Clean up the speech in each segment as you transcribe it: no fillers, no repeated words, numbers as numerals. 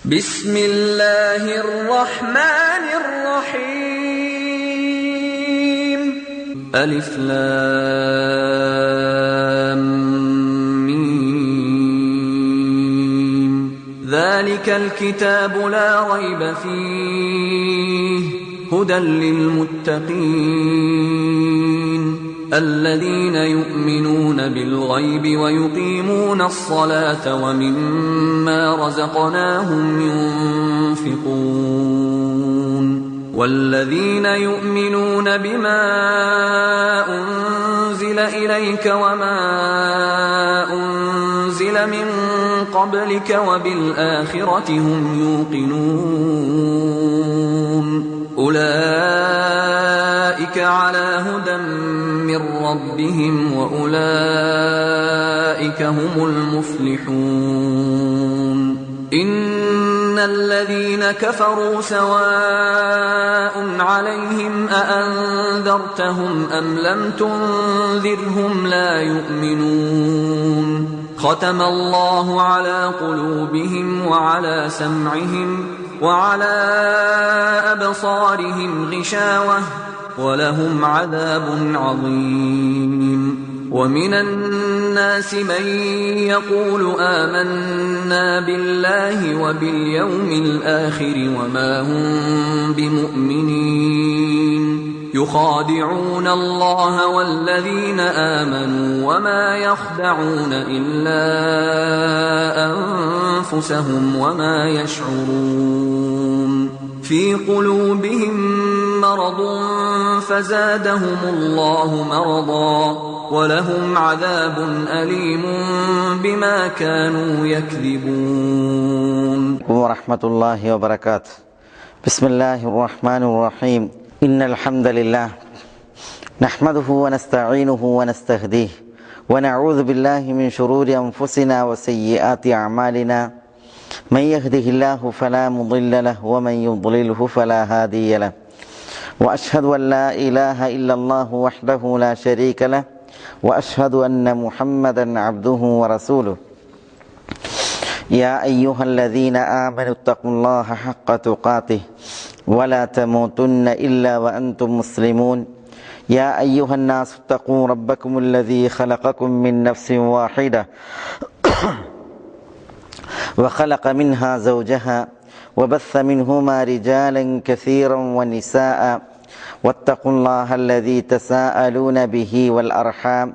بسم الله الرحمن الرحيم ألف لام ميم ذلك الكتاب لا ريب فيه هدى للمتقين الذين يؤمنون بالغيب ويقيمون الصلاة ومما رزقناهم ينفقون والذين يؤمنون بما أنزل إليك وما أنزل من قبلك وبالآخرة هم يوقنون أولئك على هدى من ربهم وأولئك هم المفلحون إن الذين كفروا سواء عليهم أأنذرتهم أم لم تنذرهم لا يؤمنون ختم الله على قلوبهم وعلى سمعهم وعلى أبصارهم غشاوة ولهم عذاب عظيم ومن الناس من يقول آمنا بالله وباليوم الآخر وما هم بمؤمنين يخادعون الله والذين آمنوا وما يخدعون إلا أنفسهم وما يشعرون في قلوبهم مرض فزادهم الله مرضا ولهم عذاب أليم بما كانوا يكذبون ورحمة الله وبركاته بسم الله الرحمن الرحيم إن الحمد لله نحمده ونستعينه ونستهديه ونعوذ بالله من شرور أنفسنا وسيئات أعمالنا من يهده الله فلا مضل له ومن يضلله فلا هادي له وأشهد أن لا إله إلا الله وحده لا شريك له وأشهد أن محمدا عبده ورسوله يا أيها الذين آمنوا اتقوا الله حق تقاته ولا تموتن إلا وأنتم مسلمون يا أيها الناس اتقوا ربكم الذي خلقكم من نفس واحدة وخلق منها زوجها وبث منهما رجالا كثيرا ونساء واتقوا الله الذي تساءلون به والأرحام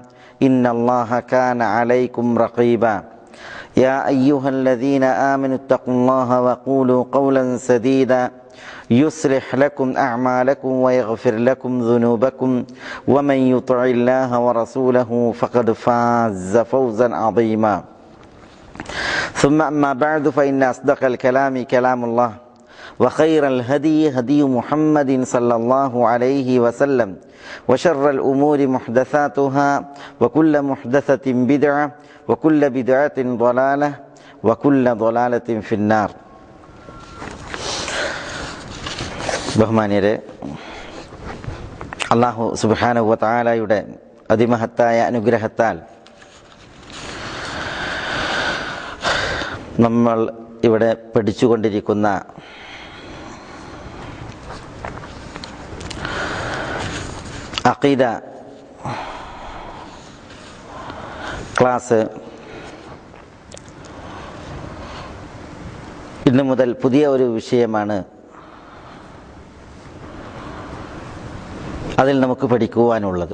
إن الله كان عليكم رقيبا يا أيها الذين آمنوا اتقوا الله وقولوا قولا سديدا يصلح لكم أعمالكم ويغفر لكم ذنوبكم ومن يطع الله ورسوله فقد فاز فوزا عظيما ثم أما بعد فإن أصدق الكلام كلام الله وخير الهدي هدي محمد صلى الله عليه وسلم وشر الأمور محدثاتها وكل محدثة بدعة وكل بدعة ضلالة وكل ضلالة في النار ബഹുമാന്യരെ, അല്ലാഹു സുബ്ഹാനഹു വ തആലയുടെ അതിമഹത്തായ അനുഗ്രഹത്താൽ നമ്മൾ ഇവിടെ പഠിച്ചുകൊണ്ടിരിക്കുന്ന അഖീദ ക്ലാസ് ഇന്നു മുതൽ പുതിയ ഒരു വിഷയമാണ് അതിൽ നമുക്ക് പഠിക്കുവാനുള്ളത്,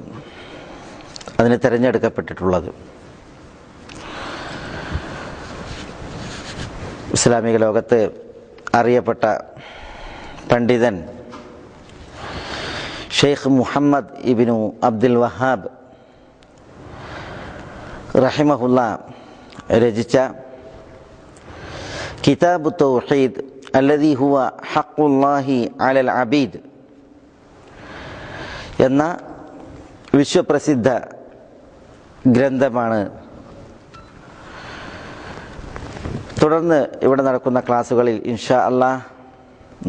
അതിന് തിരഞ്ഞെടുക്കപ്പെട്ടിട്ടുള്ളത്. ഇസ്ലാമിക ലോകത്ത് അറിയപ്പെട്ട പണ്ഡിതൻ ഷെയ്ഖ് മുഹമ്മദ് ഇബ്നു അബ്ദുൽ വഹാബ് റഹിമഹുല്ല രചിച്ച കിതാബു തൗഹീദ് അല്ലദീ ഹുവ ഹഖ്ഖുല്ലാഹി അലൽ അബീദ് എന്ന വിശ്വപ്രസിദ്ധ ഗ്രന്ഥമാണ് തുടർന്ന് ഇവിടെ നടക്കുന്ന ക്ലാസ്സുകളിൽ ഇൻഷാ അല്ലാഹ്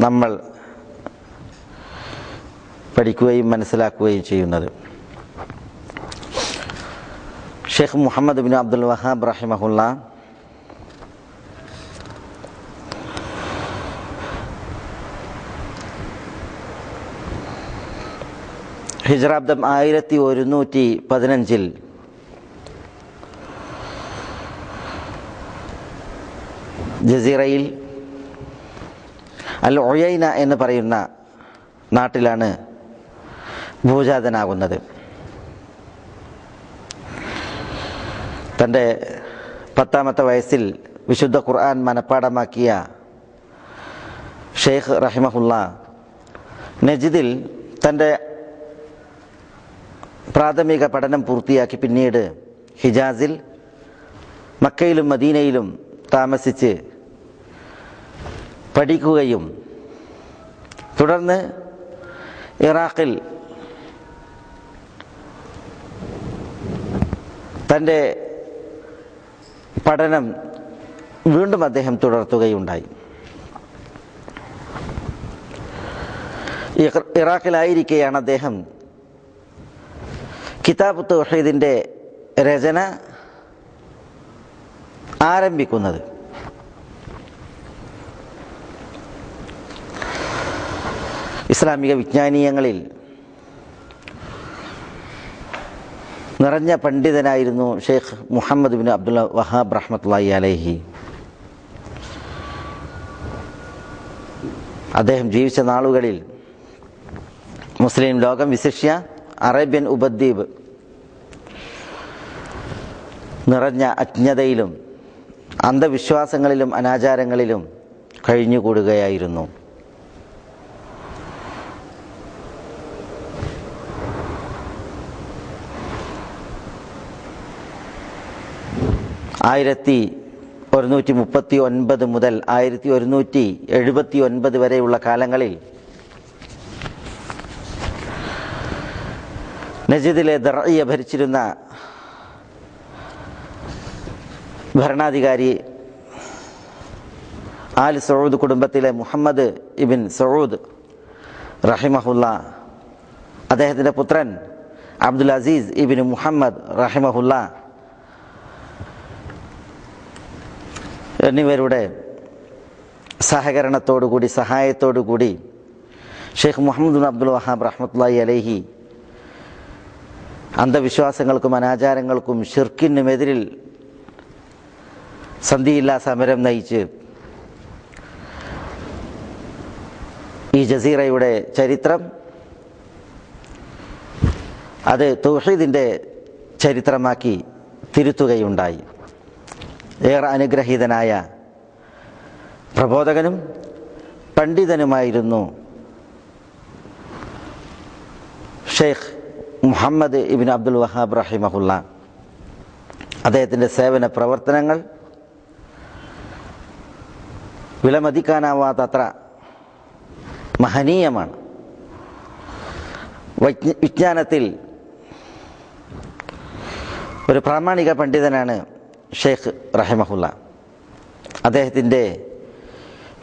നമ്മൾ പഠിക്കുകയും മനസ്സിലാക്കുകയും ചെയ്യുന്നത്. ഷെയ്ഖ് മുഹമ്മദ് ബിൻ അബ്ദുൽ വഹാബ് റഹിമഹുല്ല ഹിജ്റാബ്ദം 1115 ജസീറയിൽ അൽ ഉയൈന എന്ന് പറയുന്ന നാട്ടിലാണ് ഭൂജാതനാകുന്നത്. തൻ്റെ 10ാമത്തെ വയസ്സിൽ വിശുദ്ധ ഖുർആൻ മനഃപ്പാടമാക്കിയ ഷെയ്ഖ് റഹിമഹുല്ല നജിദിൽ തൻ്റെ പ്രാഥമിക പഠനം പൂർത്തിയാക്കി പിന്നീട് ഹിജാസിൽ, മക്കയിലും മദീനയിലും താമസിച്ച് പഠിക്കുകയും തുടർന്ന് ഇറാഖിൽ തൻ്റെ പഠനം വീണ്ടും അദ്ദേഹം തുടർത്തുകയുണ്ടായി. ഇറാഖിലായിരിക്കെയാണ് അദ്ദേഹം കിതാബ് തൗഹീദിൻ്റെ രചന ആരംഭിക്കുന്നത്. ഇസ്ലാമിക വിജ്ഞാനീയങ്ങളിൽ നിറഞ്ഞ പണ്ഡിതനായിരുന്നു ഷെയ്ഖ് മുഹമ്മദ് ബിൻ അബ്ദുൽ വഹാബ് റഹ്മത്തുള്ളാഹി അലൈഹി. അദ്ദേഹം ജീവിച്ച നാളുകളിൽ മുസ്ലിം ലോകം, വിശിഷ്യ അറേബ്യൻ ഉപദ്വീപ് നിറഞ്ഞ അജ്ഞതയിലും അന്ധവിശ്വാസങ്ങളിലും അനാചാരങ്ങളിലും കഴിഞ്ഞുകൂടുകയായിരുന്നു. ആയിരത്തി 1139 മുതൽ 1179 വരെയുള്ള കാലങ്ങളിൽ നജിദിലെ ദർഇയ ഭരിച്ചിരുന്ന ഭരണാധികാരി ആൽ സഊദ് കുടുംബത്തിലെ മുഹമ്മദ് ഇബിൻ സഊദ് റഹിമഹുല്ല, അദ്ദേഹത്തിൻ്റെ പുത്രൻ അബ്ദുൽ അസീസ് ഇബിൻ മുഹമ്മദ് റഹിമഹുല്ല എന്നിവരുടെ സഹകരണത്തോടുകൂടി, സഹായത്തോടുകൂടി ഷെയ്ഖ് മുഹമ്മദ് ബിൻ അബ്ദുൽ വഹാബ് റഹ്മത്തുള്ളാഹി അലൈഹി അന്ധവിശ്വാസങ്ങൾക്കും അനാചാരങ്ങൾക്കും ഷിർക്കിനുമെതിരിൽ സന്ധിയില്ലാ സമരം നയിച്ച് ഈ ജസീറയുടെ ചരിത്രം അത് തൗഹീദിൻ്റെ ചരിത്രമാക്കി തിരുത്തുകയുണ്ടായി. ഏറെ അനുഗ്രഹീതനായ പ്രബോധകനും പണ്ഡിതനുമായിരുന്നു ഷെയ്ഖ് മുഹമ്മദ് ഇബിൻ അബ്ദുൽ വഹാബ് റഹിമഹുല്ല. അദ്ദേഹത്തിൻ്റെ സേവന പ്രവർത്തനങ്ങൾ വിലമതിക്കാനാവാത്തത്ര മഹനീയമാണ്. വിജ്ഞാനത്തിൽ ഒരു പ്രാമാണിക പണ്ഡിതനാണ് ഷെയ്ഖ് റഹിമഹുല്ല. അദ്ദേഹത്തിൻ്റെ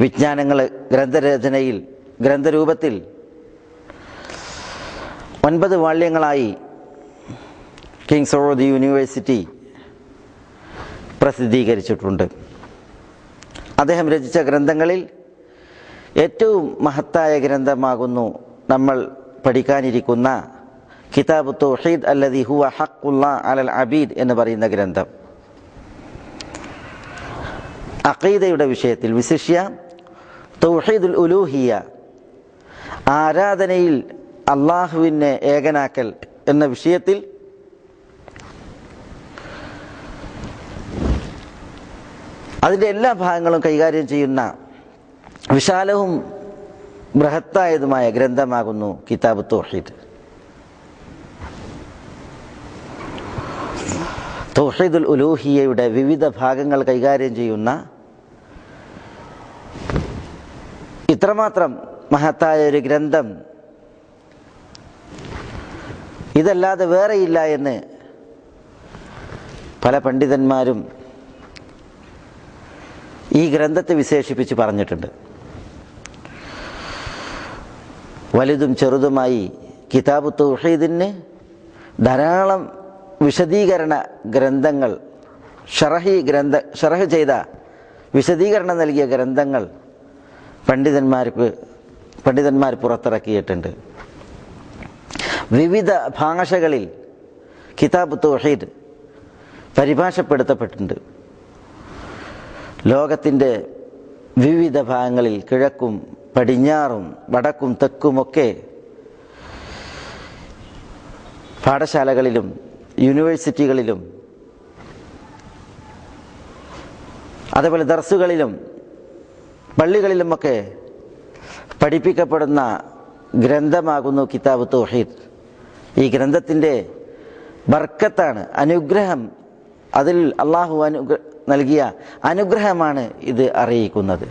വിജ്ഞാനങ്ങൾ ഗ്രന്ഥരചനയിൽ, ഗ്രന്ഥരൂപത്തിൽ 9 വാള്യങ്ങളായി കിങ് സൗദ് യൂണിവേഴ്സിറ്റി പ്രസിദ്ധീകരിച്ചിട്ടുണ്ട്. അദ്ദേഹം രചിച്ച ഗ്രന്ഥങ്ങളിൽ ഏറ്റവും മഹത്തായ ഗ്രന്ഥമാകുന്നു നമ്മൾ പഠിക്കാനിരിക്കുന്ന കിതാബ് തൗഹീദ് അല്ലദി ഹുവ ഹഖ്ഖുല്ലാഹ് അലൽ അബീദ് എന്ന് പറയുന്ന ഗ്രന്ഥം. അഖീദയുടെ വിഷയത്തിൽ, വിശിഷ്യ തൗഹീദുൽ ഉലൂഹിയ, ആരാധനയിൽ അള്ളാഹുവിനെ ഏകനാക്കൽ എന്ന വിഷയത്തിൽ അതിൻ്റെ എല്ലാ ഭാഗങ്ങളും കൈകാര്യം ചെയ്യുന്ന വിശാലവും ബൃഹത്തായതുമായ ഗ്രന്ഥമാകുന്നു കിതാബ് തൗഹീദ്. തൗഹീദുൽ ഉലൂഹിയയുടെ വിവിധ ഭാഗങ്ങൾ കൈകാര്യം ചെയ്യുന്ന ഇത്രമാത്രം മഹത്തായ ഒരു ഗ്രന്ഥം ഇതല്ലാതെ വേറെയില്ല എന്ന് പല പണ്ഡിതന്മാരും ഈ ഗ്രന്ഥത്തെ വിശേഷിപ്പിച്ച് പറഞ്ഞിട്ടുണ്ട്. വലുതും ചെറുതുമായി കിതാബ് തൗഹീദിന് ധാരാളം വിശദീകരണ ഗ്രന്ഥങ്ങൾ, ഷറഹ് ചെയ്ത വിശദീകരണം നൽകിയ ഗ്രന്ഥങ്ങൾ പണ്ഡിതന്മാർ പുറത്തിറക്കിയിട്ടുണ്ട്. വിവിധ ഭാഷകളിൽ കിതാബ് തൗഹീദ് പരിഭാഷപ്പെടുത്തപ്പെട്ടിട്ടുണ്ട്. ലോകത്തിൻ്റെ വിവിധ ഭാഗങ്ങളിൽ, കിഴക്കും പടിഞ്ഞാറും വടക്കും തെക്കുമൊക്കെ പാഠശാലകളിലും യൂണിവേഴ്സിറ്റികളിലും അതേപോലെ ദർസുകളിലും പള്ളികളിലുമൊക്കെ പഠിപ്പിക്കപ്പെടുന്ന ഗ്രന്ഥമാകുന്നു കിതാബ് തൗഹീദ്. ഈ ഗ്രന്ഥത്തിൻ്റെ ബർക്കത്താണ്, അനുഗ്രഹം, അതിൽ അള്ളാഹു നൽകിയ അനുഗ്രഹമാണ് ഇത് അറിയിക്കുന്നത്.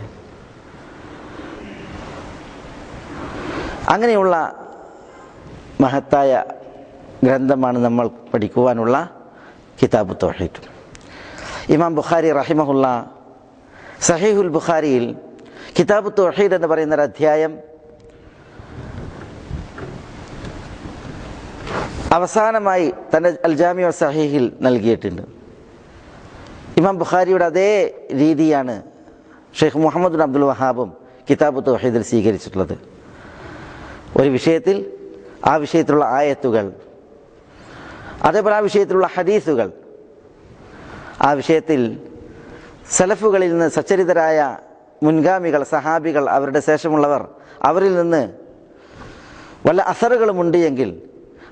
അങ്ങനെയുള്ള മഹത്തായ ഗ്രന്ഥമാണ് നമ്മൾ പഠിക്കുവാനുള്ള കിതാബ് തൗഹീദ്. ഇമാം ബുഖാരി റഹിമഹുല്ല സഹീഹുൽ ബുഖാരിയിൽ കിതാബ് തൗഹീദ് എന്ന് പറയുന്നൊരു അധ്യായം അവസാനമായി തൻ്റെ അൽ ജാമിഉ സഹീഹിൽ നൽകിയിട്ടുണ്ട്. ഇമാം ബുഖാരിയുടെ അതേ രീതിയാണ് ഷെയ്ഖ് മുഹമ്മദ് ബിൻ അബ്ദുൽ വഹാബും കിതാബ് തൗഹീദിൽ സ്വീകരിച്ചിട്ടുള്ളത്. ഒരു വിഷയത്തിൽ ആ വിഷയത്തിലുള്ള ആയത്തുകൾ, അതേപോലെ ആ വിഷയത്തിലുള്ള ഹദീസുകൾ, ആ വിഷയത്തിൽ സലഫുകളിൽ നിന്ന് സച്ചരിതരായ മുൻഗാമികൾ, സഹാബികൾ, അവരുടെ ശേഷമുള്ളവർ, അവരിൽ നിന്ന് വല്ല അസറുകളുമുണ്ട് എങ്കിൽ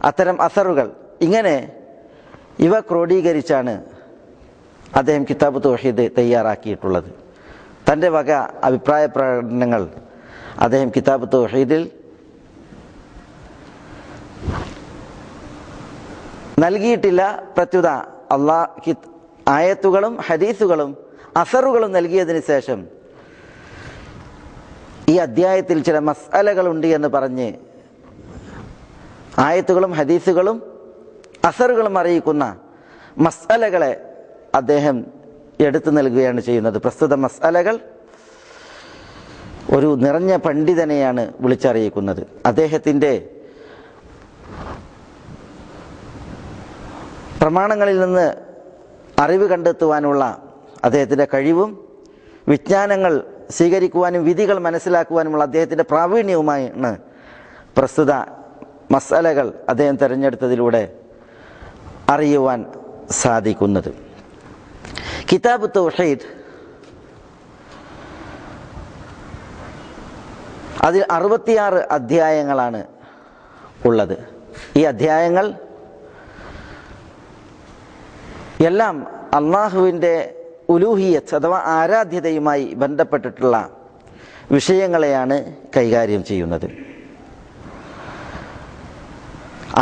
അത്തരം അസറുകൾ, ഇങ്ങനെ ഇവ ക്രോഡീകരിച്ചാണ് അദ്ദേഹം കിതാബ് തൗഹീദ് തയ്യാറാക്കിയിട്ടുള്ളത്. തൻ്റെ വക അഭിപ്രായ പ്രകടനങ്ങൾ അദ്ദേഹം കിതാബ് തൗഹീദിൽ നൽകിയിട്ടില്ല. പ്രത്യുത ആയത്തുകളും ഹദീസുകളും അസറുകളും നൽകിയതിന് ശേഷം ഈ അധ്യായത്തിൽ ചില മസ്അലകളുണ്ട് എന്ന് പറഞ്ഞ് ആയത്തുകളും ഹദീസുകളും അസറുകളും അറിയിക്കുന്ന മസ്അലകളെ അദ്ദേഹം എടുത്തു നൽകുകയാണ് ചെയ്യുന്നത്. പ്രസ്തുത മസ്അലകൾ ഒരു നിറഞ്ഞ പണ്ഡിതനെയാണ് വിളിച്ചറിയിക്കുന്നത്. അദ്ദേഹത്തിൻ്റെ പ്രമാണങ്ങളിൽ നിന്ന് അറിവ് കണ്ടെത്തുവാനുള്ള അദ്ദേഹത്തിൻ്റെ കഴിവും വിജ്ഞാനങ്ങൾ സ്വീകരിക്കുവാനും വിധികൾ മനസ്സിലാക്കുവാനുമുള്ള അദ്ദേഹത്തിൻ്റെ പ്രാവീണ്യവുമായാണ് പ്രസ്തുത മസ്അലകൾ അദ്ദേഹം തിരഞ്ഞെടുത്തതിലൂടെ അറിയുവാൻ സാധിക്കുന്നത്. കിതാബ് തൗഹീദ് അതിൽ 66 അധ്യായങ്ങളാണ് ഉള്ളത്. ഈ അധ്യായങ്ങൾ എല്ലാം അള്ളാഹുവിൻ്റെ ഉലൂഹിയത്ത് അഥവാ ആരാധ്യതയുമായി ബന്ധപ്പെട്ടിട്ടുള്ള വിഷയങ്ങളെയാണ് കൈകാര്യം ചെയ്യുന്നത്.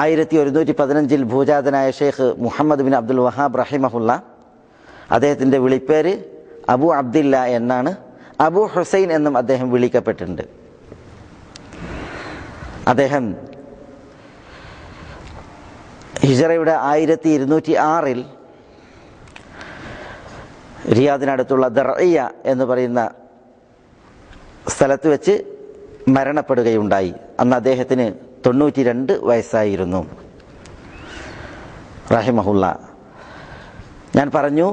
1115 ഭൂജാതനായ ഷെയ്ഖ് മുഹമ്മദ് ബിൻ അബ്ദുൽ വഹാബ് റഹിമഹുല്ല, അദ്ദേഹത്തിൻ്റെ വിളിപ്പേര് അബു അബ്ദില്ല എന്നാണ്. അബു ഹുസൈൻ എന്നും അദ്ദേഹം വിളിക്കപ്പെട്ടിട്ടുണ്ട്. അദ്ദേഹം ഹിജറയുടെ 1206 റിയാദിനടുത്തുള്ള ദർഇയ എന്ന് പറയുന്ന സ്ഥലത്ത് വെച്ച് മരണപ്പെടുകയുണ്ടായി. അന്ന് അദ്ദേഹത്തിന് 92 വയസ്സായിരുന്നു റഹിമഹുല്ല. ഞാൻ പറഞ്ഞു,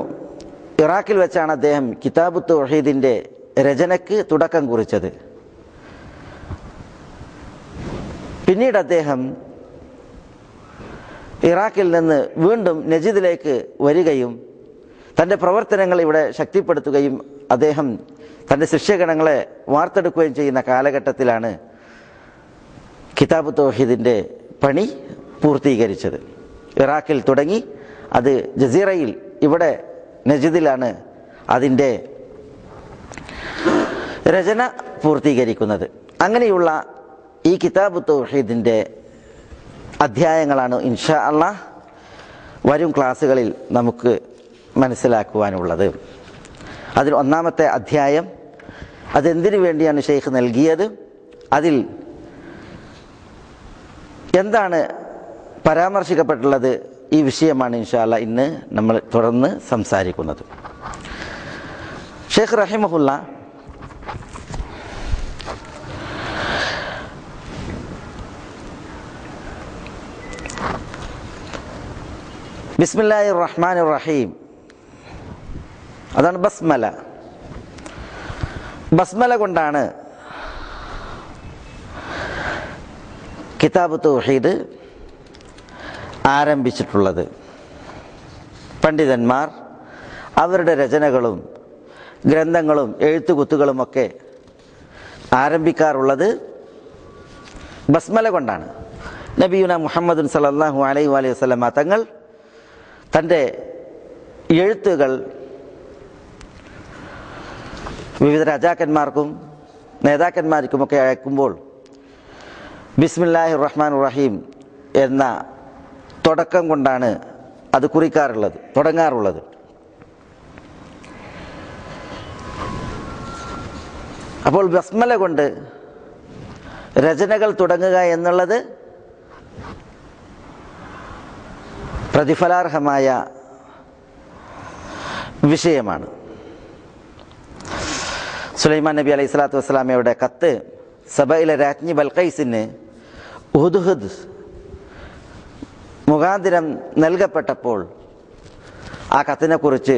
ഇറാഖിൽ വെച്ചാണ് അദ്ദേഹം കിതാബ് തൗഹീദിൻ്റെ രചനയ്ക്ക് തുടക്കം കുറിച്ചത്. പിന്നീട് അദ്ദേഹം ഇറാഖിൽ നിന്ന് വീണ്ടും നജിദിലേക്ക് വരികയും തൻ്റെ പ്രവർത്തനങ്ങൾ ഇവിടെ ശക്തിപ്പെടുത്തുകയും അദ്ദേഹം തൻ്റെ ശിഷ്യഗണങ്ങളെ വാർത്തെടുക്കുകയും ചെയ്യുന്ന കാലഘട്ടത്തിലാണ് കിതാബ് തൗഹീദിൻ്റെ പണി പൂർത്തീകരിച്ചത്. ഇറാഖിൽ തുടങ്ങി അത് ജസീറയിൽ, ഇവിടെ നജിദിലാണ് അതിൻ്റെ രചന പൂർത്തീകരിക്കുന്നത്. അങ്ങനെയുള്ള ഈ കിതാബ് തൗഹീദിൻ്റെ അധ്യായങ്ങളാണ് ഇൻഷാ അല്ലാഹ് വരും ക്ലാസ്സുകളിൽ നമുക്ക് മനസ്സിലാക്കുവാനുള്ളത്. അതിൽ ഒന്നാമത്തെ അധ്യായം അതെന്തിനു വേണ്ടിയാണ് ഷെയ്ഖ് നൽകിയത്, അതിൽ എന്താണ് പരാമർശിക്കപ്പെട്ടുള്ളത്, ഈ വിഷയമാണ് ഇൻഷാ അല്ലാഹ് ഇന്ന് നമ്മൾ തുടർന്ന് സംസാരിക്കുന്നത്. ഷെയ്ഖ് റഹിമഹുല്ല ബിസ്മില്ലാഹിർ റഹ്മാനിർ റഹീം, അതാണ് ബസ്മല. ബസ്മല കൊണ്ടാണ് കിതാബ് തൗഹീദ് ആരംഭിച്ചിട്ടുള്ളത്. പണ്ഡിതന്മാർ അവരുടെ രചനകളും ഗ്രന്ഥങ്ങളും എഴുത്തുകുത്തുകളുമൊക്കെ ആരംഭിക്കാറുള്ളത് ബസ്മല കൊണ്ടാണ്. നബിയുന മുഹമ്മദ് സല്ലല്ലാഹു അലൈഹി വസല്ലം തങ്ങൾ തൻ്റെ എഴുത്തുകൾ വിവിധ രാജാക്കന്മാർക്കും നേതാക്കന്മാർക്കുമൊക്കെ അയക്കുമ്പോൾ ബിസ്മില്ലാഹിർ റഹ്മാനിർ റഹീം എന്ന തുടക്കം കൊണ്ടാണ് അത് തുടങ്ങാറുള്ളത്. അപ്പോൾ ബസ്മല കൊണ്ട് രചനകൾ തുടങ്ങുക എന്നുള്ളത് പ്രതിഫലാർഹമായ വിഷയമാണ്. സുലൈമാൻ നബി അലൈഹി സ്വലാത്തു വസ്സലാമയുടെ കത്ത് സബയിലെ രാജ്ഞി ബൽഖൈസിന് ഹുദ്ഹുദ് മുഖാന്തിരം നൽകപ്പെട്ടപ്പോൾ ആ കത്തിനെക്കുറിച്ച്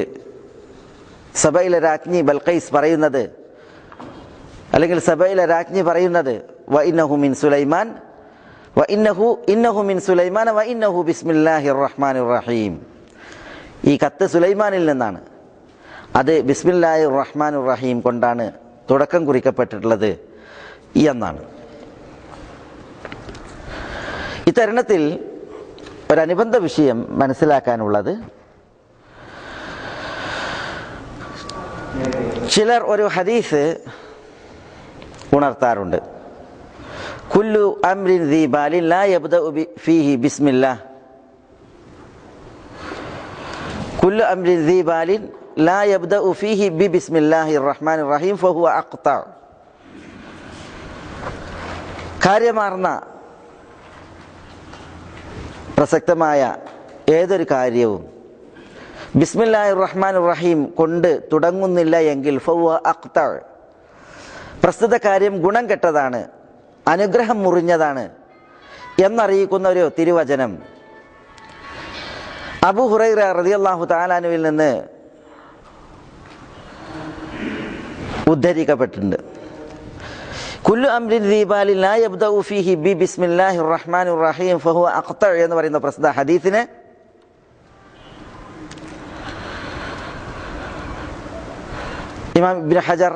സബയിലെ രാജ്ഞി ബൽഖൈസ് പറയുന്നത്, അല്ലെങ്കിൽ സബയിലെ രാജ്ഞി പറയുന്നത്, വഇന്നഹു മിൻ സുലൈമാൻ വഇന്നഹു ബിസ്മില്ലാഹിർ റഹ്മാനിർ റഹീം. ഈ കത്ത് സുലൈമാനിൽ നിന്നാണ്, അത് ബിസ്മില്ലാഹിർ റഹ്മാനിർ റഹീം കൊണ്ടാണ് തുടക്കം കുറിക്കപ്പെട്ടിട്ടുള്ളത് എന്നാണ്. ഇത്തരുണത്തിൽ ഒരനുബന്ധ വിഷയം മനസ്സിലാക്കാനുള്ളത്, ചിലർ ഒരു ഹദീസ് ഉണർത്താറുണ്ട്. കുല്ലു അംരിൻ ദീ ബാലിൻ ലാ യബ്ദഉ ഫീഹി ബിസ്മില്ലാഹ്, കുല്ലു അംരിൻ ദീ ബാലിൻ ലാ യബ്ദഉ ഫീഹി ബിസ്മില്ലാഹിർ റഹ്മാനിർ റഹീം ഫഹുവ അഖ്ത. കാര്യമാർന്ന പ്രസക്തമായ ഏതൊരു കാര്യവും ബിസ്മില്ലാഹിർ റഹ്മാനിർ റഹീം കൊണ്ട് തുടങ്ങുന്നില്ല എങ്കിൽ ഫഹുവ അഖ്ത, പ്രസ്തുത കാര്യം ഗുണം കെട്ടതാണ്, അനുഗ്രഹം മുറിഞ്ഞതാണ് എന്നറിയിക്കുന്ന ഒരു തിരുവചനം അബൂ ഹുറൈറ റളിയല്ലാഹു തആല അൻഹുവിൽ നിന്ന് ഉദ്ധരിക്കപ്പെട്ടിട്ടുണ്ട്. കുല്ലു അംരിൻ ദീ ബാലിൻ ലാ യബ്ദഉ ഫീഹി ബിസ്മില്ലാഹിർ റഹ്മാനിർ റഹീം ഫഹുവ അഖ്ത എന്ന് പറയുന്ന പ്രസ്തുത ഹദീസിനെ ഇമാം ഇബ്നു ഹജർ,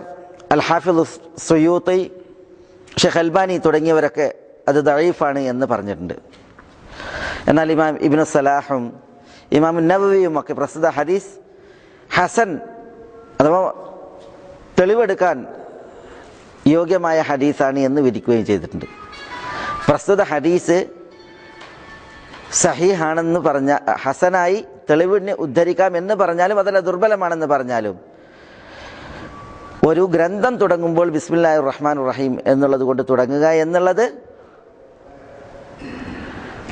അൽ ഹാഫിദ് സുയൂത്തി, ഷെയ്ഖ് അൽബാനി തുടങ്ങിയവരൊക്കെ അത് ദഈഫാണ് എന്ന് പറഞ്ഞിട്ടുണ്ട്. എന്നാൽ ഇമാം ഇബ്നു സലാഹും ഇമാം നവവിയും ഒക്കെ പ്രസ്തുത ഹദീസ് ഹസൻ അഥവാ തെളിവെടുക്കാൻ യോഗ്യമായ ഹദീസാണ് എന്ന് വിധിക്കുകയും ചെയ്തിട്ടുണ്ട്. പ്രസ്തുത ഹദീസ് സഹീഹാണെന്ന് പറഞ്ഞ, ഹസനായി തെളിവിന് ഉദ്ധരിക്കാം എന്ന് പറഞ്ഞാലും അതല്ല ദുർബലമാണെന്ന് പറഞ്ഞാലും, ഒരു ഗ്രന്ഥം തുടങ്ങുമ്പോൾ ബിസ്മില്ലാഹിർ റഹ്മാനിർ റഹീം എന്നുള്ളത് കൊണ്ട് തുടങ്ങുക എന്നുള്ളത്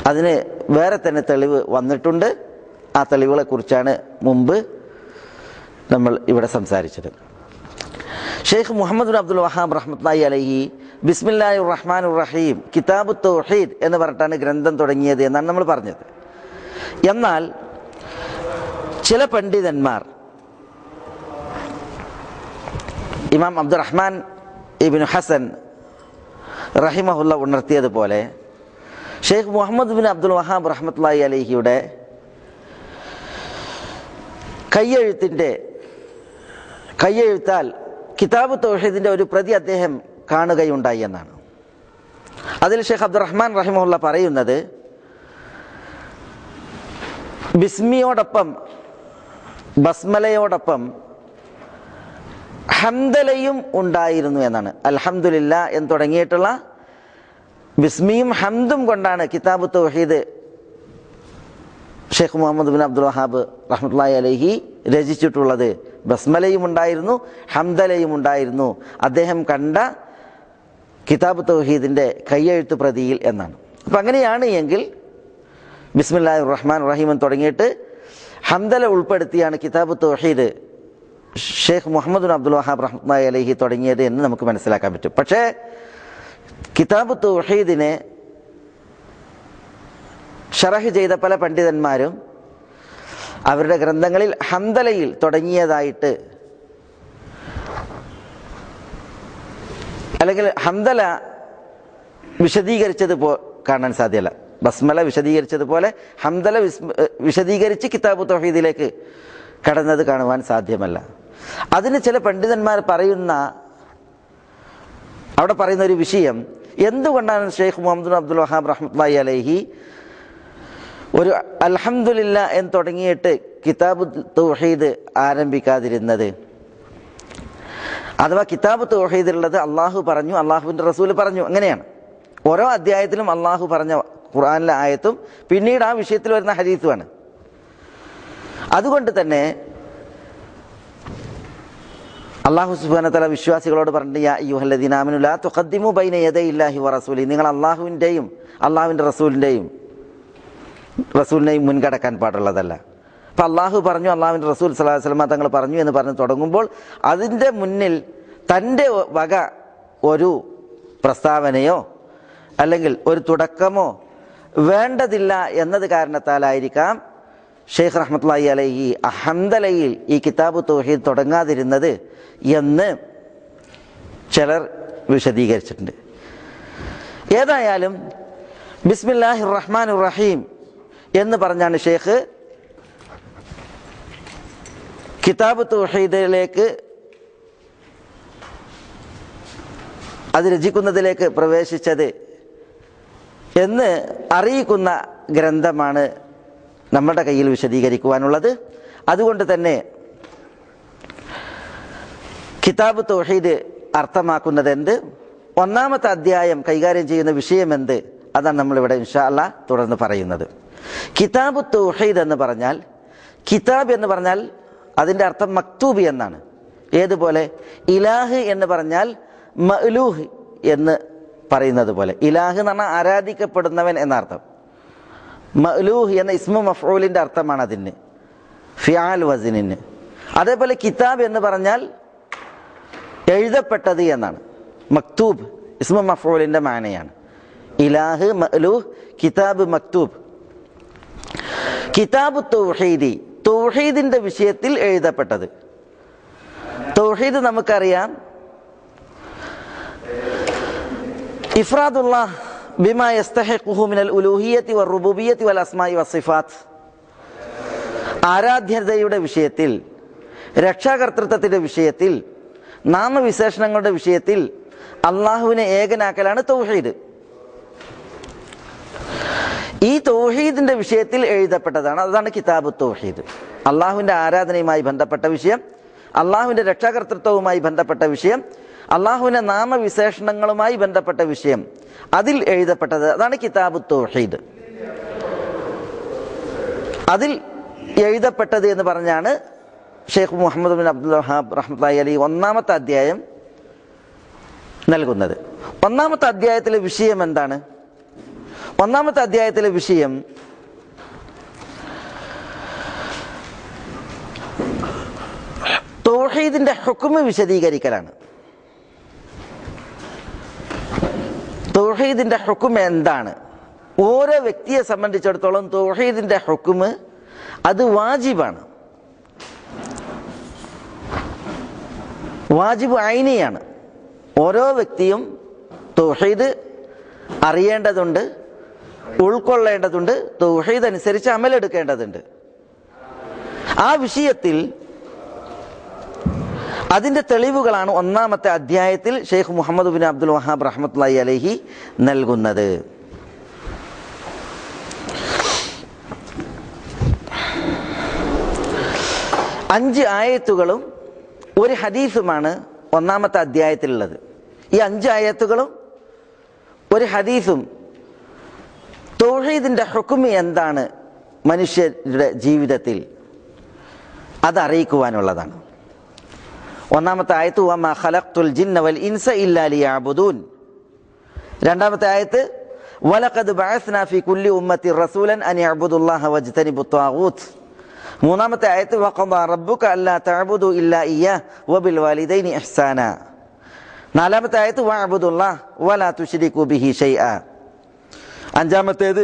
അതിന് വേറെ തന്നെ തെളിവ് വന്നിട്ടുണ്ട്. ആ തെളിവുകളെ കുറിച്ചാണ് മുമ്പ് നമ്മൾ ഇവിടെ സംസാരിച്ചത്. ഷെയ്ഖ് മുഹമ്മദ് ബിൻ അബ്ദുൽ വഹാബ് റഹ്മത്തുള്ളാഹി അലൈഹി ബിസ്മില്ലാഹിർ റഹ്മാനിർ റഹീം കിതാബു തൗഹീദ് എന്ന് പറഞ്ഞിട്ടാണ് ഗ്രന്ഥം തുടങ്ങിയത് എന്നാണ് നമ്മൾ പറഞ്ഞത്. എന്നാൽ ചില പണ്ഡിതന്മാർ, ഇമാം അബ്ദുറഹ്മാൻ ഇബ്നു ഹസൻ റഹിമഹുല്ല ഉണർത്തിയതുപോലെ ഷെയ്ഖ് മുഹമ്മദ് ബിൻ അബ്ദുൽ വഹാബ് റഹ്മത്തുള്ളാഹി അലൈഹിയുടെ കയ്യെഴുത്താൽ കിതാബ് തൗഹീദിന്റെ ഒരു പ്രതി അദ്ദേഹം കാണുകയുണ്ടായി എന്നാണ്. അതിൽ ഷെയ്ഖ് അബ്ദുറഹ്മാൻ റഹിമഹുല്ല പറയുന്നത്, ബിസ്മിയോടൊപ്പം ബസ്മലയോടൊപ്പം ഹംദലയും ഉണ്ടായിരുന്നു എന്നാണ്. അൽഹംദുലില്ലാ എന്ന് തുടങ്ങിയിട്ടുള്ള ബിസ്മിയും ഹംദും കൊണ്ടാണ് കിതാബ് തൗഹീദ് ഷെയ്ഖ് മുഹമ്മദ് ബിൻ അബ്ദുൽ വഹാബ് റഹ്മത്തുള്ളാഹി അലൈഹി രചിച്ചിട്ടുള്ളത്. ബസ്മലയും ഉണ്ടായിരുന്നു, ഹംദലയും ഉണ്ടായിരുന്നു അദ്ദേഹം കണ്ട കിതാബ് തൗഹീദിന്റെ കയ്യെഴുത്ത് പ്രതിയിൽ എന്നാണ്. അപ്പം അങ്ങനെയാണ് എങ്കിൽ ബിസ്മില്ലാഹിർ റഹ്മാനിർ റഹീം എന്ന് തുടങ്ങിയിട്ട് ഹംദല ഉൾപ്പെടുത്തിയാണ് കിതാബ് തൗഹീദ് ഷെയ്ഖ് മുഹമ്മദ് ബിൻ അബ്ദുൽ വഹാബ് റഹ്മത്തുള്ളാഹി അലൈഹി തുടങ്ങിയത് എന്ന് നമുക്ക് മനസ്സിലാക്കാൻ പറ്റും. പക്ഷേ കിതാബ് തൗഹീദിനെ ഷറഹ് ചെയ്ത പല പണ്ഡിതന്മാരും അവരുടെ ഗ്രന്ഥങ്ങളിൽ ഹംദലയിൽ തുടങ്ങിയതായിട്ട്, അല്ലെങ്കിൽ ഹംദല വിശദീകരിച്ചത് കാണാൻ സാധ്യമല്ല. ബസ്മല വിശദീകരിച്ചതുപോലെ ഹംദല വിശദീകരിച്ച് കിതാബ് തൗഹീദിലേക്ക് കടന്നത് കാണുവാൻ സാധ്യമല്ല. അതിന് ചില പണ്ഡിതന്മാർ അവിടെ പറയുന്ന ഒരു വിഷയം, എന്തുകൊണ്ടാണ് ഷെയ്ഖ് മുഹമ്മദ് അബ്ദുൽ വഹാബ് റഹ്മത്തുള്ളാഹി അലൈഹി ഒരു അൽഹംദുലില്ലാ എന്ന് തുടങ്ങിയിട്ട് കിതാബ് തൗഹീദ് ആരംഭിക്കാതിരുന്നത്? അഥവാ കിതാബ് തൗഹീദിലുള്ളത് അള്ളാഹു പറഞ്ഞു, അള്ളാഹുവിൻ്റെ റസൂൽ പറഞ്ഞു, അങ്ങനെയാണ്. ഓരോ അധ്യായത്തിലും അള്ളാഹു പറഞ്ഞ ഖുർആനിലെ ആയത്തും പിന്നീട് ആ വിഷയത്തിൽ വരുന്ന ഹദീസുമാണ്. അതുകൊണ്ട് തന്നെ അള്ളാഹു സുബ്ഹാനഹു വ തആല വിശ്വാസികളോട് പറഞ്ഞു, യാ അയ്യുഹല്ലദീന ആമനൂ ലാ തുഖദ്ദിമൂ ബൈന യദൈല്ലാഹി വറസൂലി, നിങ്ങൾ അള്ളാഹുവിൻ്റെയും അള്ളാഹുവിൻ്റെ റസൂലിനെയും മുൻകടക്കാൻ പാടുള്ളതല്ല. അപ്പം അള്ളാഹു പറഞ്ഞു, അള്ളാഹുവിൻ്റെ റസൂൽ സ്വല്ലല്ലാഹു അലൈഹി വസല്ലം തങ്ങൾ പറഞ്ഞു എന്ന് പറഞ്ഞ് തുടങ്ങുമ്പോൾ അതിൻ്റെ മുന്നിൽ തൻ്റെ വക ഒരു പ്രസ്താവനയോ അല്ലെങ്കിൽ ഒരു തുടക്കമോ വേണ്ടതില്ല എന്നത് കാരണത്താലായിരിക്കാം ഷെയ്ഖ് റഹ്മത്തുള്ളാഹി അലൈഹി ഹംദലയിൽ ഈ കിതാബ് തൗഹീദ് തുടങ്ങാതിരുന്നത് എന്ന് ചിലർ വിശദീകരിച്ചിട്ടുണ്ട്. ഏതായാലും ബിസ്മില്ലാഹിർ റഹ്മാനിർ റഹീം എന്ന് പറഞ്ഞാണ് ഷെയ്ഖ് കിതാബ് തൗഹീദിലേക്ക് അത് രചിക്കുന്നതിലേക്ക് പ്രവേശിച്ചത് എന്ന് അറിയിക്കുന്ന ഗ്രന്ഥമാണ് നമ്മുടെ കയ്യിൽ വിശദീകരിക്കുവാനുള്ളത്. അതുകൊണ്ട് തന്നെ കിതാബ് തൗഹീദ് അർത്ഥമാക്കുന്നത് എന്ത്, ഒന്നാമത്തെ അധ്യായം കൈകാര്യം ചെയ്യുന്ന വിഷയം എന്ത്, അതാണ് നമ്മളിവിടെ ഇൻഷാ അല്ലാഹ് തുടർന്ന് പറയുന്നത്. കിതാബ് തൗഹീദ് എന്ന് പറഞ്ഞാൽ, കിതാബ് എന്ന് പറഞ്ഞാൽ അതിൻ്റെ അർത്ഥം മക്തൂബ് എന്നാണ്. ഏതുപോലെ ഇലാഹ് എന്ന് പറഞ്ഞാൽ മഅ്ലൂഹ് എന്ന് പറയുന്നത് പോലെ, ഇലാഹ് എന്ന് പറഞ്ഞാൽ ആരാധിക്കപ്പെടുന്നവൻ എന്നർത്ഥം. മഅ്ലൂഹ് എന്ന ഇസ്മു മഫ്ഊലിൻ്റെ അർത്ഥമാണ് അതിന്, ഫിആൽ വസ്നിന്. അതേപോലെ കിതാബ് എന്ന് പറഞ്ഞാൽ എഴുതപ്പെട്ടത് എന്നാണ്. മക്തൂബ് ഇസ്മു മഫ്ഊലിൻ്റെ മാനയാണ്. ഇലാഹ് മഅ്ലൂഹ്, കിതാബ് മക്തൂബ്. കിതാബ് തൗഹീദി, തൗഹീദിന്റെ വിഷയത്തിൽ എഴുതപ്പെട്ടത്. തൗഹീദ് നമുക്കറിയാം, ഇഫ്രാദുല്ലാഹ് ബിമാ യസ്തഹിഖുഹു മിനൽ ഉലൂഹിയ്യത്തി വറുബൂബിയ്യത്തി വൽ അസ്മാഇ വസ്സിഫാത്ത്, ആരാധ്യതയുടെ വിഷയത്തിൽ, രക്ഷാകർതൃത്വത്തിന്റെ വിഷയത്തിൽ, നാമവിശേഷണങ്ങളുടെ വിഷയത്തിൽ അള്ളാഹുവിനെ ഏകനാക്കലാണ് തൗഹീദ്. ഈ തൗഹീദിന്റെ വിഷയത്തിൽ എഴുതപ്പെട്ടതാണ്, അതാണ് കിതാബ് തൗഹീദ്. അള്ളാഹുവിന്റെ ആരാധനയുമായി ബന്ധപ്പെട്ട വിഷയം, അള്ളാഹുവിന്റെ രക്ഷാകർതൃത്വവുമായി ബന്ധപ്പെട്ട വിഷയം, അള്ളാഹുവിന്റെ നാമവിശേഷണങ്ങളുമായി ബന്ധപ്പെട്ട വിഷയം, അതിൽ എഴുതപ്പെട്ടത് അതാണ് കിതാബ് തൗഹീദ്. അതിൽ എഴുതപ്പെട്ടത് എന്ന് പറഞ്ഞാണ് ഷെയ്ഖ് മുഹമ്മദ് ബിൻ അബ്ദുൽ വഹാബ് റഹ്മത്തുള്ളാഹി അലൈഹി ഒന്നാമത്തെ അധ്യായം നൽകുന്നത്. ഒന്നാമത്തെ അധ്യായത്തിലെ വിഷയം എന്താണ്? ഒന്നാമത്തെ അധ്യായത്തിലെ വിഷയം തൗഹീദിന്റെ ഹുക്മ് വിശദീകരിക്കലാണ്. തൗഹീദിന്റെ ഹുക്മ് എന്താണ്? ഓരോ വ്യക്തിയെ സംബന്ധിച്ചിടത്തോളം തൗഹീദിന്റെ ഹുക്മ് അത് വാജിബാണ്, വാജിബ് ഐനിയാണ്. ഓരോ വ്യക്തിയും തൗഹീദ് അറിയേണ്ടതുണ്ട്, ഉൾക്കൊള്ളേണ്ടതുണ്ട്, തൗഹീദ് അനുസരിച്ച് അമലെടുക്കേണ്ടതുണ്ട്. ആ വിഷയത്തിൽ അതിൻ്റെ തെളിവുകളാണ് ഒന്നാമത്തെ അധ്യായത്തിൽ ഷെയ്ഖ് മുഹമ്മദ് ബിൻ അബ്ദുൽ വഹാബ് റഹ്മത്തുള്ളാഹി അലൈഹി നൽകുന്നത്. അഞ്ച് ആയത്തുകളും ഒരു ഹദീസുമാണ് ഒന്നാമത്തെ അധ്യായത്തിലുള്ളത്. ഈ 5 ആയത്തുകളും ഒരു ഹദീസും തൗഹീദിന്റെ ഹുക്മ് എന്താണ് മനുഷ്യരുടെ ജീവിതത്തിൽ അതറിയിക്കുവാനുള്ളതാണ്. ഒന്നാമത്തെ ആയത്ത് വമാ ഖലഖ്തുൽ ജിന്ന വൽ ഇൻസ ഇല്ലാ ലിയഅ്ബുദൂൻ. രണ്ടാമത്തെ ആയത്ത് വലഖദ് ബഅസ്നാ ഫീ കുല്ലി ഉമ്മത്തി റസൂലൻ അൻ യഅ്ബുദുല്ലാഹ വജ്തനിബുത് ത്വാഗൂത്ത്. മൂന്നാമത്തെ ആയത്ത് വഖദാ റബ്ബുക അല്ലാ തഅ്ബുദു ഇല്ലാ ഇയ്യാഹ് വബിൽ വാലിദൈനി ഇഹ്സാനാ. നാലാമത്തെ ആയത്ത് വഅ്ബുദുല്ലാഹ വലാ തുശ്രികൂ ബിഹി ഷൈആ. അഞ്ചാമത്തേത്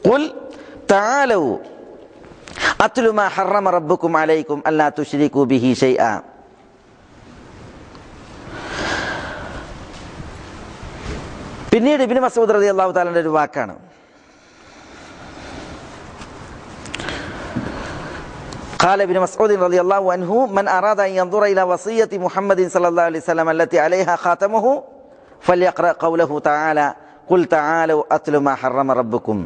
ഖുൽ തആലൂ അത്ലു മാ ഹറമ റബ്ബുക്കും അലൈക്കും അല്ലാ തുശ്രികൂ ബിഹി ഷൈആ. പിന്നീട് ഇബ്നു മസ്ഊദ് റളിയല്ലാഹു തആലയുടെ ഒരു വാക്കാണ്, قال ابن مسعود رضي الله عنه من أراد أن ينظر إلى وصية محمد صلى الله عليه وسلم التي عليها خاتمه فليقرأ قوله تعالى قل تعالوا أتل ما حرم ربكم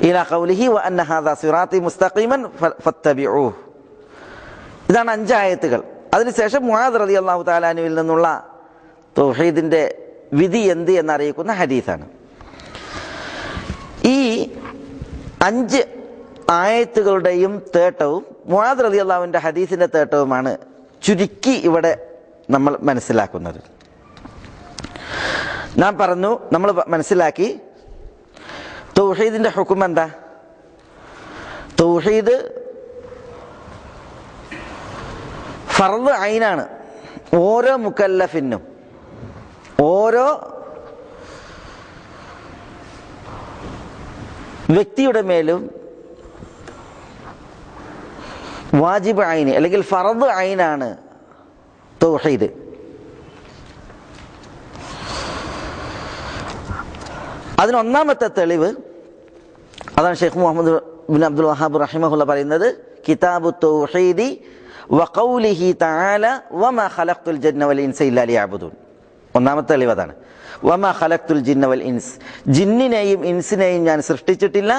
إلى قوله وأن هذا صراطي مستقيما فاتبعوه. ഇതാണ് 5 ആയത്തുകൾ. അതിനുശേഷം മുആദ് റളിയല്ലാഹു തആല അൻഹുവിൽ നിന്നുള്ള തൗഹീദിന്റെ വിധി എന്ത് എന്നറിയിക്കുന്ന ഹദീസാണ്. ഈ 5 ആയത്തുകളുടെയും തേട്ടവും മുആദ് റളിയല്ലാഹുവിന്റെ ഹദീസിന്റെ തേട്ടവുമാണ് ചുരുക്കി ഇവിടെ നമ്മൾ മനസ്സിലാക്കുന്നത്. നാം പറഞ്ഞു, നമ്മൾ മനസ്സിലാക്കി തൗഹീദിന്റെ ഹുക്ം എന്താ? തൗഹീദ് ഫർദ് ഐനാണ്. ഓരോ മുക്കല്ലഫിനും, ഓരോ വ്യക്തിയുടെ മേലും വാജിബ് ഐന് അല്ലെങ്കിൽ ഫർദ് ഐനാണ് തൗഹീദ്. അതിനൊന്നാമത്തെ തെളിവ് അതാണ് ഷെയ്ഖ് മുഹമ്മദ് ബിൻ അബ്ദുൽ വഹാബ് റഹിമഹുള്ള പറയുന്നത്, കിതാബു തൗഹീദി വഖൗലിഹി തആല വമാ ഖലഖ്തുൽ ജിന്ന വൽ ഇൻസ ഇല്ലാ ലിയഅ്ബുദൂൻ. ഒന്നാമത്തെ തെളിവ് അതാണ്. വമാ ഖലഖ്തുൽ ജിന്ന വൽ ഇൻസ്, ജിന്നിനെയും ഇൻസിനെയും ഞാൻ സൃഷ്ടിച്ചിട്ടില്ല,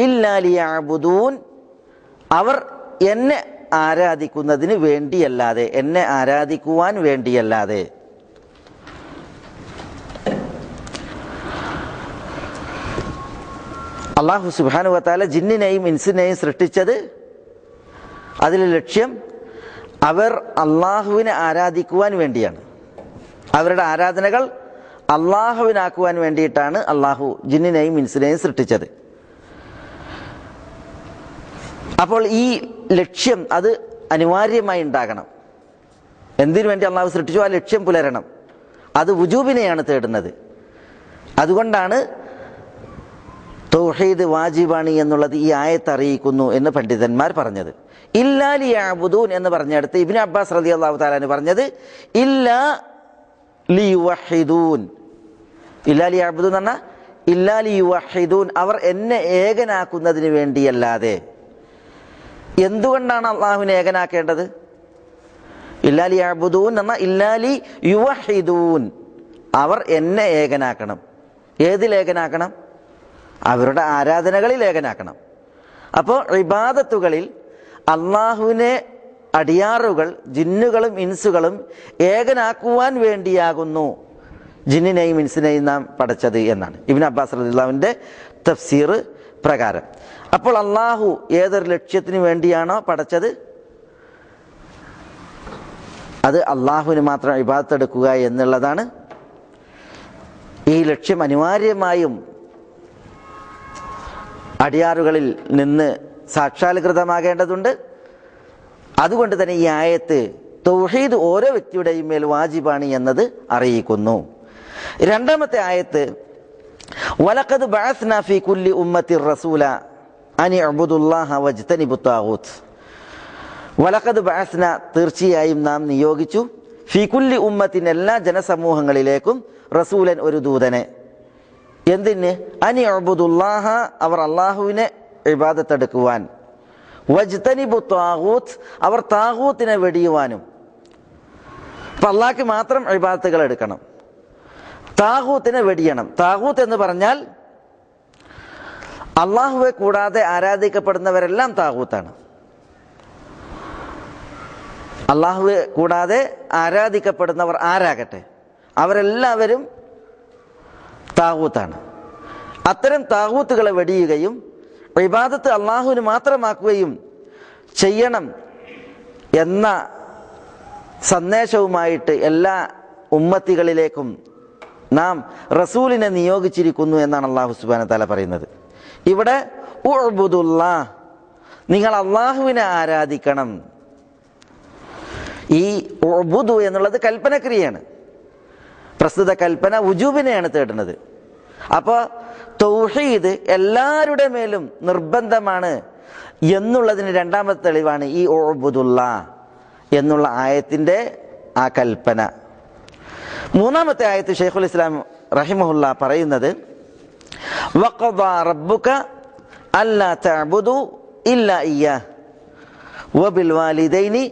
ഇല്ലാ ലിയഅ്ബുദൂൻ, അവർ എന്നെ ആരാധിക്കുന്നതിന് വേണ്ടിയല്ലാതെ, എന്നെ ആരാധിക്കുവാൻ വേണ്ടിയല്ലാതെ. അല്ലാഹു സുബ്ഹാനഹു വ തആല ജിന്നിനെയും ഇൻസിനെയും സൃഷ്ടിച്ചത്, അതിലെ ലക്ഷ്യം അവർ അള്ളാഹുവിനെ ആരാധിക്കുവാൻ വേണ്ടിയാണ്. അവരുടെ ആരാധനകൾ അള്ളാഹുവിനാക്കുവാൻ വേണ്ടിയിട്ടാണ് അള്ളാഹു ജിന്നിനെയും ഇൻസിനെയും സൃഷ്ടിച്ചത്. അപ്പോൾ ഈ ലക്ഷ്യം അത് അനിവാര്യമായി ഉണ്ടാകണം. എന്തിനു വേണ്ടി അള്ളാഹു സൃഷ്ടിച്ചു? ആ ലക്ഷ്യം പുലരണം. അത് വുജൂബിനെയാണ് തേടുന്നത്. അതുകൊണ്ടാണ് തൗഹീദ് വാജിബാണ് എന്നുള്ളത് ഈ ആയത്ത് അറിയിക്കുന്നു എന്ന് പണ്ഡിതന്മാർ പറഞ്ഞത്. ഇല്ലാ ലിയഅ്ബുദൂൻ എന്ന് പറഞ്ഞെടുത്ത് ഇബ്നു അബ്ബാസ് റളിയല്ലാഹു തആല പറഞ്ഞത് ഇല്ലാ ലിയുവഹിദൂൻ. ഇല്ലാ ലിയഅ്ബുദൂൻ എന്ന് പറഞ്ഞാൽ ഇല്ലാ ലിയുവഹിദൂൻ, അവർ എന്നെ ഏകനാക്കുന്നതിന് വേണ്ടിയല്ലാതെ. എന്തുകൊണ്ടാണ് അള്ളാഹുവിനെ ഏകനാക്കേണ്ടത്? ഇല്ലാ ലിയഅ്ബുദൂൻ എന്ന ഇല്ലാ ലിയുവഹിദൂൻ, അവർ എന്നെ ഏകനാക്കണം. ഏതിൽ ഏകനാക്കണം? അവരുടെ ആരാധനകളിൽ ഏകനാക്കണം. അപ്പോൾ ഇബാദത്തുകളിൽ അള്ളാഹുവിനെ അടിയാറുകൾ ജിന്നുകളും ഇൻസുകളും ഏകനാക്കുവാൻ വേണ്ടിയാകുന്നു ജിന്നിനെയും ഇൻസിനെയും നാം പടച്ചത് എന്നാണ് ഇബ്നു അബ്ബാസ് റളിയല്ലാഹുവിന്റെ തഫ്സീർ പ്രകാരം. അപ്പോൾ അള്ളാഹു ഏതൊരു ലക്ഷ്യത്തിന് വേണ്ടിയാണോ പടച്ചത്, അത് അള്ളാഹുവിന് മാത്രം ഇബാദത്ത് എടുക്കുക എന്നുള്ളതാണ്. ഈ ലക്ഷ്യം അനിവാര്യമായും അടിയാറുകളിൽ നിന്ന് സാക്ഷാത്കൃതമാകേണ്ടതുണ്ട്. അതുകൊണ്ട് തന്നെ ഈ ആയത്ത് തൗഹീദ് ഓരോ വ്യക്തിയുടെയും മേൽ വാജിബാണ് എന്നത് അറിയിക്കുന്നു. രണ്ടാമത്തെ ആയത്ത് വലഖദ് ബഅസ്നാ ഫീ കുല്ലി ഉമ്മത്തിർ റസൂല അൻ ഇഅ്ബുദുല്ലാഹ വജ്തനിബുത് താഗൂത്ത്. വലഖദ് ബഅസ്ന, തീർച്ചയായും നാം നിയോഗിച്ചു, ഫീ കുല്ലി ഉമ്മത്തിൻ, എല്ലാ ജനസമൂഹങ്ങളിലേക്കും, റസൂലൻ, ഒരു ദൂതനെ. എന്തിന്? അൻ ഇഅ്ബുദുല്ലാഹ, അവർ അള്ളാഹുവിനെ ഇബാദത്ത് എടുക്കുവാൻ, വജ്തനിബുത് താഗൂത്ത്, അവർ താഗൂത്തിനെ വെടിയുവാനും. അപ്പം അള്ളാഹ്ക്ക് മാത്രം ഇബാദത്തുകൾ എടുക്കണം, താഗൂത്തിനെ വെടിയണം. താഗൂത്ത് എന്ന് പറഞ്ഞാൽ അള്ളാഹുവെ കൂടാതെ ആരാധിക്കപ്പെടുന്നവരെല്ലാം താഗൂത്താണ്. അള്ളാഹുവെ കൂടാതെ ആരാധിക്കപ്പെടുന്നവർ ആരാകട്ടെ, അവരെല്ലാവരും താഗൂത്താണ്. അത്തരം താഗൂത്തുകളെ വെടിയുകയും ഇബാദത്ത് അള്ളാഹുവിന് മാത്രമാക്കുകയും ചെയ്യണം എന്ന സന്ദേശവുമായിട്ട് എല്ലാ ഉമ്മത്തികളിലേക്കും നാം റസൂലിനെ നിയോഗിച്ചിരിക്കുന്നു എന്നാണ് അള്ളാഹു സുബ്ഹാനഹു വ തആല പറയുന്നത്. ഇവിടെ ഉഅ്ബുദുല്ലാഹ്, നിങ്ങൾ അള്ളാഹുവിനെ ആരാധിക്കണം. ഈ ഉഅ്ബുദു എന്നുള്ളത് കൽപ്പനക്രിയയാണ്. പ്രസ്തുത കൽപ്പന വുജൂബിനെയാണ് തേടുന്നത്. അപ്പോൾ തൗഹീദ് എല്ലാവരുടെ മേലും നിർബന്ധമാണ് എന്നുള്ളതിന് രണ്ടാമത്തെ തെളിവാണ് ഈ ഉഅ്ബുദുല്ലാഹ് എന്നുള്ള ആയത്തിൻ്റെ ആ കൽപ്പന. മൂന്നാമത്തെ ആയത്ത് ശൈഖുൽ ഇസ്ലാം റഹിമഹുല്ല പറയുന്നത് വഖദാ റബ്ബുക അല്ലാ തഅ്ബുദു ഇല്ലാ ഇയ്യാഹ് വബിൽ വാലിദൈനി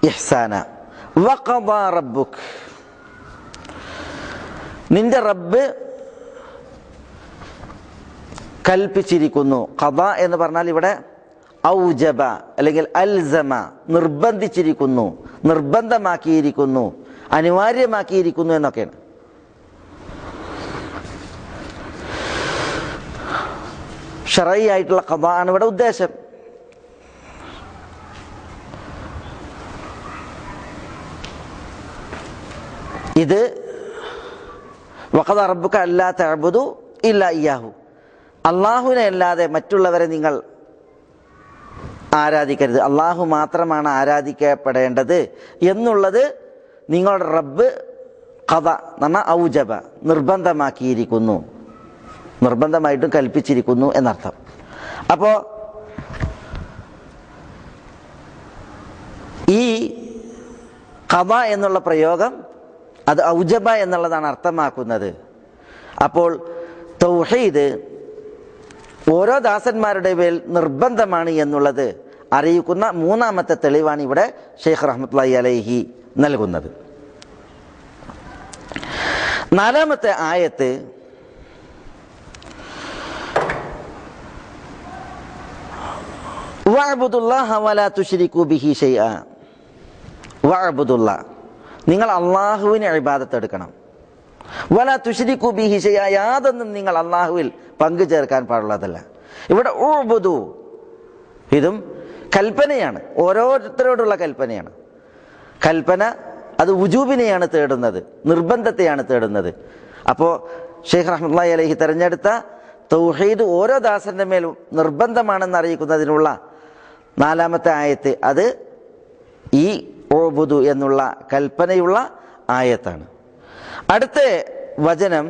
ഇഹ്സാന വഖദാ റബ്ബുക്. നിന്റെ റബ്ബ് കൽപ്പിച്ചിരിക്കുന്നു. ഖദാ എന്ന് പറഞ്ഞാൽ ഇവിടെ ഔജബ അല്ലെങ്കിൽ അൽസമ, നിർബന്ധിച്ചിരിക്കുന്നു, നിർബന്ധമാക്കിയിരിക്കുന്നു, അനിവാര്യമാക്കിയിരിക്കുന്നു എന്നൊക്കെയാണ്. ശറഈ ആയിട്ടുള്ള ഖദാ ആണ് ഇവിടെ ഉദ്ദേശം. ഇത് വഖദാ റബ്ബുക അല്ലാ തഅബുദു ഇല്ലാ ഇയ്യാഹു, അള്ളാഹുവിനെ അല്ലാതെ മറ്റുള്ളവരെ നിങ്ങൾ ആരാധിക്കരുത്, അള്ളാഹു മാത്രമാണ് ആരാധിക്കപ്പെടേണ്ടത് എന്നുള്ളത് നിങ്ങളുടെ റബ്ബ് ഖദ എന്ന ഔജബ, നിർബന്ധമാക്കിയിരിക്കുന്നു, നിർബന്ധമായിട്ടും കൽപ്പിച്ചിരിക്കുന്നു എന്നർത്ഥം. അപ്പോൾ ഈ ഖദ എന്നുള്ള പ്രയോഗം അത് ഔജബ എന്നുള്ളതാണ് അർത്ഥമാക്കുന്നത്. അപ്പോൾ തൗഹീദ് ഓരോ ദാസന്മാരുടെ മേൽ നിർബന്ധമാണ് എന്നുള്ളത് അറിയിക്കുന്ന മൂന്നാമത്തെ തെളിവാണ് ഇവിടെ ഷെയ്ഖ് റഹ്മത്തുള്ളാഹി അലൈഹി നൽകുന്നത്. നാലാമത്തെ ആയത്ത് വഅബ്ദുല്ലാഹ വലാ തുശ്രികൂ ബിഹി ശൈഅ, വഅബ്ദുല്ലാഹ്, നിങ്ങൾ അള്ളാഹുവിനെ ഇബാദത്ത് എടുക്കണം. വലാ തുശ്രികൂ ബിഹി ശൈഅ, യാതൊന്നും നിങ്ങൾ അള്ളാഹുവിൽ പങ്കു ചേർക്കാൻ പാടുള്ളതല്ല. ഇവിടെ ഉഅ്ബുദു ഇതും കൽപ്പനയാണ്, ഓരോരുത്തരോടുള്ള കൽപ്പനയാണ്. കൽപ്പന അത് വുജൂബിനെയാണ് തേടുന്നത്, നിർബന്ധത്തെയാണ് തേടുന്നത്. അപ്പോൾ ഷെയ്ഖ് റഹ്മത്തുള്ളാഹി അലൈഹി തെരഞ്ഞെടുത്ത തൗഹീദ് ഓരോ ദാസന്റെ മേൽ നിർബന്ധമാണെന്ന് അറിയിക്കുന്നതിനുള്ള നാലാമത്തെ ആയത്ത് അത് ഈ ഉഅ്ബുദു എന്നുള്ള കൽപ്പനയുള്ള ആയത്താണ്. അടുത്ത വചനം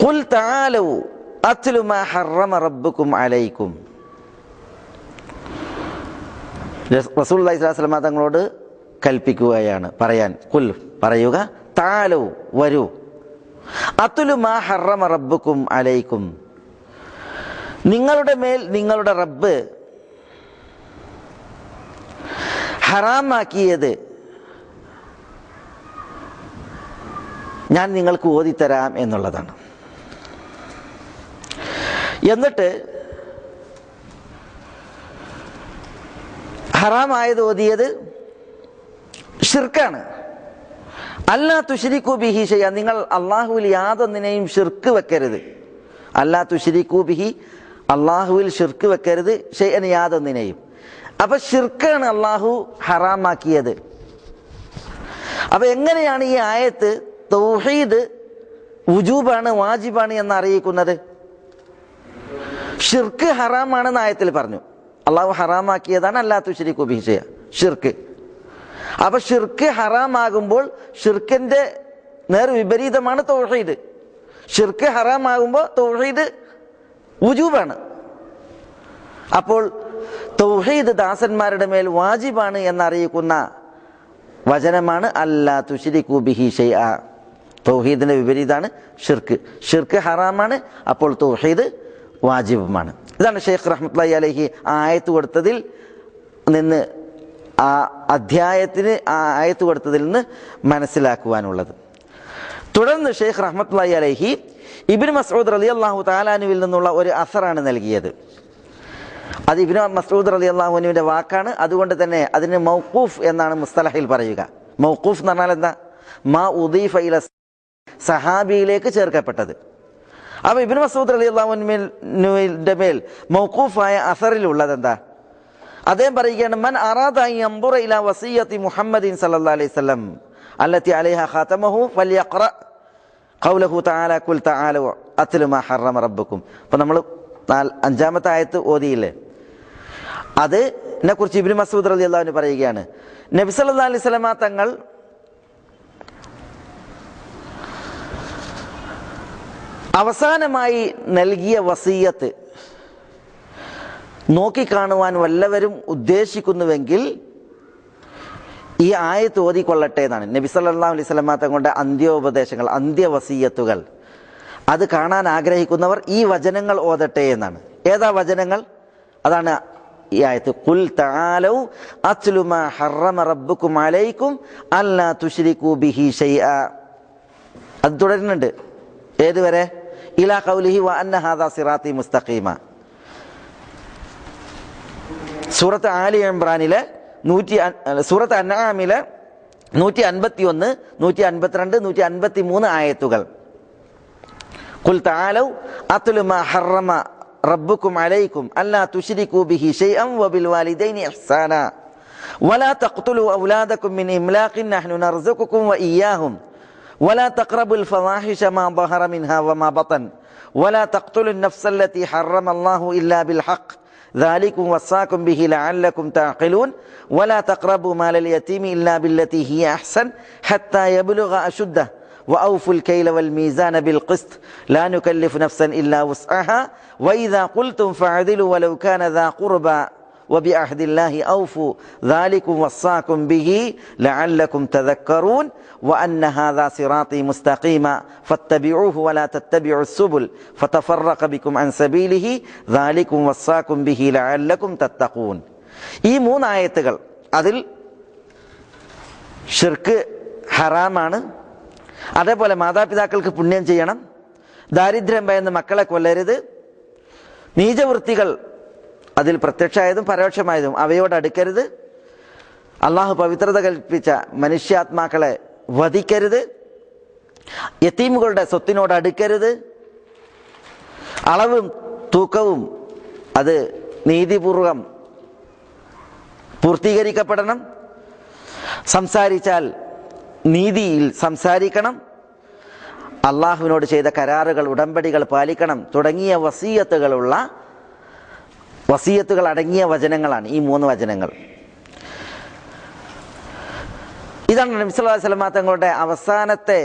ഖുൽ തആലൂ അത്ലു മാ ഹറമ റബ്ബുക്കും അലൈക്കും. റസൂലുള്ളാഹി സ്വല്ലല്ലാഹു അലൈഹി വസല്ലം തങ്ങളോട് കൽപ്പിക്കുകയാണ്, പറയാൻ. ഖുൽ പറയുക, തആലൂ വരൂ, അത്ലു മാ ഹറമ റബ്ബുക്കും അലൈക്കും, നിങ്ങളുടെ മേൽ നിങ്ങളുടെ റബ്ബ് ഹറാമാക്കിയത് ഞാൻ നിങ്ങൾക്ക് ഓതിത്തരാം എന്നുള്ളതാണ്. എന്നിട്ട് ഹറാമായത് ഓതിയത് ഷിർക്കാണ്. അല്ലാ തുശ്രികൂ ബിഹി ശൈഅ, നിങ്ങൾ അള്ളാഹുവിൽ യാതൊന്നിനെയും ഷിർക്ക് വെക്കരുത്. അല്ലാ തുശ്രികൂ ബിഹി, അള്ളാഹുവിൽ ഷിർക്ക് വെക്കരുത്, ശൈഅൻ യാതൊന്നിനെയും. അപ്പൊ ഷിർക്കാണ് അള്ളാഹു ഹറാമാക്കിയത്. അപ്പൊ എങ്ങനെയാണ് ഈ ആയത്ത് തൗഹീദ് വുജൂബാണ്, വാജിബാണ് എന്ന് അറിയിക്കുന്നത്? ഷിർക്ക് ഹറാമാണെന്ന് ആയത്തിൽ പറഞ്ഞു. അള്ളാഹു ഹറാമാക്കിയതാണ് അല്ലാ തുശ്രികൂ ബിഹി ശൈഅ, ഷിർക്ക്. അപ്പൊ ഷിർക്ക് ഹറാമാകുമ്പോൾ ഷിർക്കിന്റെ നേർ വിപരീതമാണ് തൗഹീദ്. ഷിർക്ക് ഹറാമാകുമ്പോൾ തൗഹീദ് വുജൂബാണ്. അപ്പോൾ തൗഹീദ് ദാസന്മാരുടെ മേൽ വാജിബാണ് എന്നറിയിക്കുന്ന വചനമാണ് അല്ലാ തുശ്രികൂ ബിഹി ശൈഅ. തൗഹീദിന്റെ വിപരീതമാണ് ഷിർക്ക്. ഷിർക്ക് ഹറാമാണ്, അപ്പോൾ തൗഹീദ് വാജിബുമാണ്. ഇതാണ് ഷെയ്ഖ് റഹ്മത്തുള്ളാഹി അലൈഹി ആയത്ത് കൊടുത്തതിൽ നിന്ന്, ആ അധ്യായത്തിന് ആ ആയത്ത് കൊടുത്തതിൽ നിന്ന് മനസ്സിലാക്കുവാനുള്ളത്. തുടർന്ന് ഷെയ്ഖ് റഹ്മത്തുള്ളാഹി അലൈഹി ഇബ്നു മസ്ഊദ് റളിയല്ലാഹു തആല അൻഹുവിൽ നിന്നുള്ള ഒരു അസറാണ് നൽകിയത്. അത് ഇബ്നു മസ്ഊദ് റളിയല്ലാഹു അൻഹുവിന്റെ വാക്കാണ്. അതുകൊണ്ട് തന്നെ അതിന് മൗഖൂഫ് എന്നാണ് മുസ്തലഹിൽ പറയുക. മൗഖൂഫ് എന്ന് പറഞ്ഞാൽ എന്താ? മാ ഉദീഫ ഇല, സഹാബിയിലേക്ക് ചേർക്കപ്പെട്ടത്. അപ്പൊ ഇബ്നു മസ്ഊദ് റളിയല്ലാഹു അൻഹുവിന്റെ മേൽ മൗഖൂഫായ അസറിലുള്ളത് എന്താ? അദ്ദേഹം പറയുകയാണ്, മൻ അറാദ അൻ യൻദുറ ഇലാ വസിയ്യത്തി മുഹമ്മദിൻ സല്ലല്ലാഹു അലൈഹി വസല്ലം അല്ലത്തി അലൈഹാ ഖാതമഹു ഫൽയഖറ ഖൗലഹു തആല ഖുൽ തആലു അത്ലു മാ ഹറമ റബ്ബുക്കും. അപ്പോൾ നമ്മൾ അഞ്ചാമത്തെ ആയത്ത് ഓതിയില്ലേ, അതിനെ കുറിച്ച് ഇബ്നു മസ്ഊദ് റളിയല്ലാഹു അൻഹു പറയുകയാണ്, നബി സല്ലല്ലാഹു അലൈഹി വസല്ലമ തങ്ങൾ അവസാനമായി നൽകിയ വസിയ്യത്ത് നോക്കിക്കാണുവാൻ വല്ലവരും ഉദ്ദേശിക്കുന്നുവെങ്കിൽ ഈ ആയത്ത് ഓതിക്കൊള്ളട്ടെ എന്നാണ്. നബി സല്ലല്ലാഹു അലൈഹി വസല്ലമ തങ്ങളുടെ അന്ത്യോപദേശങ്ങൾ, അന്ത്യവസിയ്യത്തുകൾ അത് കാണാൻ ആഗ്രഹിക്കുന്നവർ ഈ വചനങ്ങൾ ഓതട്ടെ എന്നാണ്. ഏതാ വചനങ്ങൾ? അതാണ് ഈ ആയത്ത്. ഖുൽ തആലൗ അത്ലു മാ ഹറമ റബ്ബുക്കും അലൈക്കും അല്ലാ തുശ്രികൂ ബിഹി ശൈആ. അത് തുടരുന്നുണ്ട്. ഏതുവരെ? ഇലാ ഖൗലിഹി വ അന്ന ഹാദാ സിറാത്തി മുസ്തഖീമ. സൂറത്ത് ആലി ഇംറാനിലെ സൂറത്ത് അൻആമിലെ 151, 152, 153 ആയത്തുകൾ. ഖുൽ തആലൗ അത്ലു മാ ഹറമ റബ്ബുക്കും അലൈക്കും അല്ലാ തുശ്രികൂ ബിഹി ശൈഅൻ വബിൽ വാലിദൈനി ഇഹ്സാന വലാ തഖ്തുലൂ ഔലാദകും മിൻ ഇംലാഖിൻ നഹ്നു നർസുഖുകും വഇയ്യാഹും വലാ തഖ്റബുൽ ഫവാഹിഷ മാ ളഹറ മിൻഹാ വമാ ബതൻ വലാ തഖ്തുലുൻ നഫ്സല്ലതി ഹറമല്ലാഹു ഇല്ലാ ബിൽ ഹഖ് ذلكم وصاكم به لعلكم تعقلون ولا تقربوا مال اليتيم إلا بالتي هي أحسن حتى يبلغ أشده وأوفوا الكيل والميزان بالقسط لا نكلف نفسا إلا وسعها وإذا قلتم فاعدلوا ولو كان ذا قربى وبعهد الله أوفوا ذلكم وصاكم به لعلكم تذكرون وأن هذا صراطي مستقيما فاتبعوه ولا تتبعوا السبل فتفرق بكم عن سبيله ذلكم وصاكم به لعلكم تتقون. ഈ 3 ആയത്തുകൾ അതിൽ ഷിർക്ക് ഹറാമാണ്, അതേപോലെ മാതാപിതാക്കൾക്ക് പുണ്യം ചെയ്യണം, ദാരിദ്ര്യം ഭയന്ന് മക്കളെ കൊല്ലരുത്, നീചവൃത്തികൾ അതിൽ പ്രത്യക്ഷമായതും പരോക്ഷമായതും അവയോട് അടുക്കരുത്, അള്ളാഹു പവിത്രത കൽപ്പിച്ച മനുഷ്യാത്മാക്കളെ വധിക്കരുത്, യതീമുകളുടെ സ്വത്തിനോട് അടുക്കരുത്, അളവും തൂക്കവും അത് നീതിപൂർവം പൂർത്തീകരിക്കപ്പെടണം, സംസാരിച്ചാൽ നീതിയിൽ സംസാരിക്കണം, അള്ളാഹുവിനോട് ചെയ്ത കരാറുകൾ ഉടമ്പടികൾ പാലിക്കണം തുടങ്ങിയ വസിയത്തുകൾ അടങ്ങിയ വചനങ്ങളാണ് ഈ 3 വചനങ്ങൾ. ഇതാണ് നബി സല്ലല്ലാഹു അലൈഹി വസല്ലം തങ്ങളുടെ അവസാനത്തെ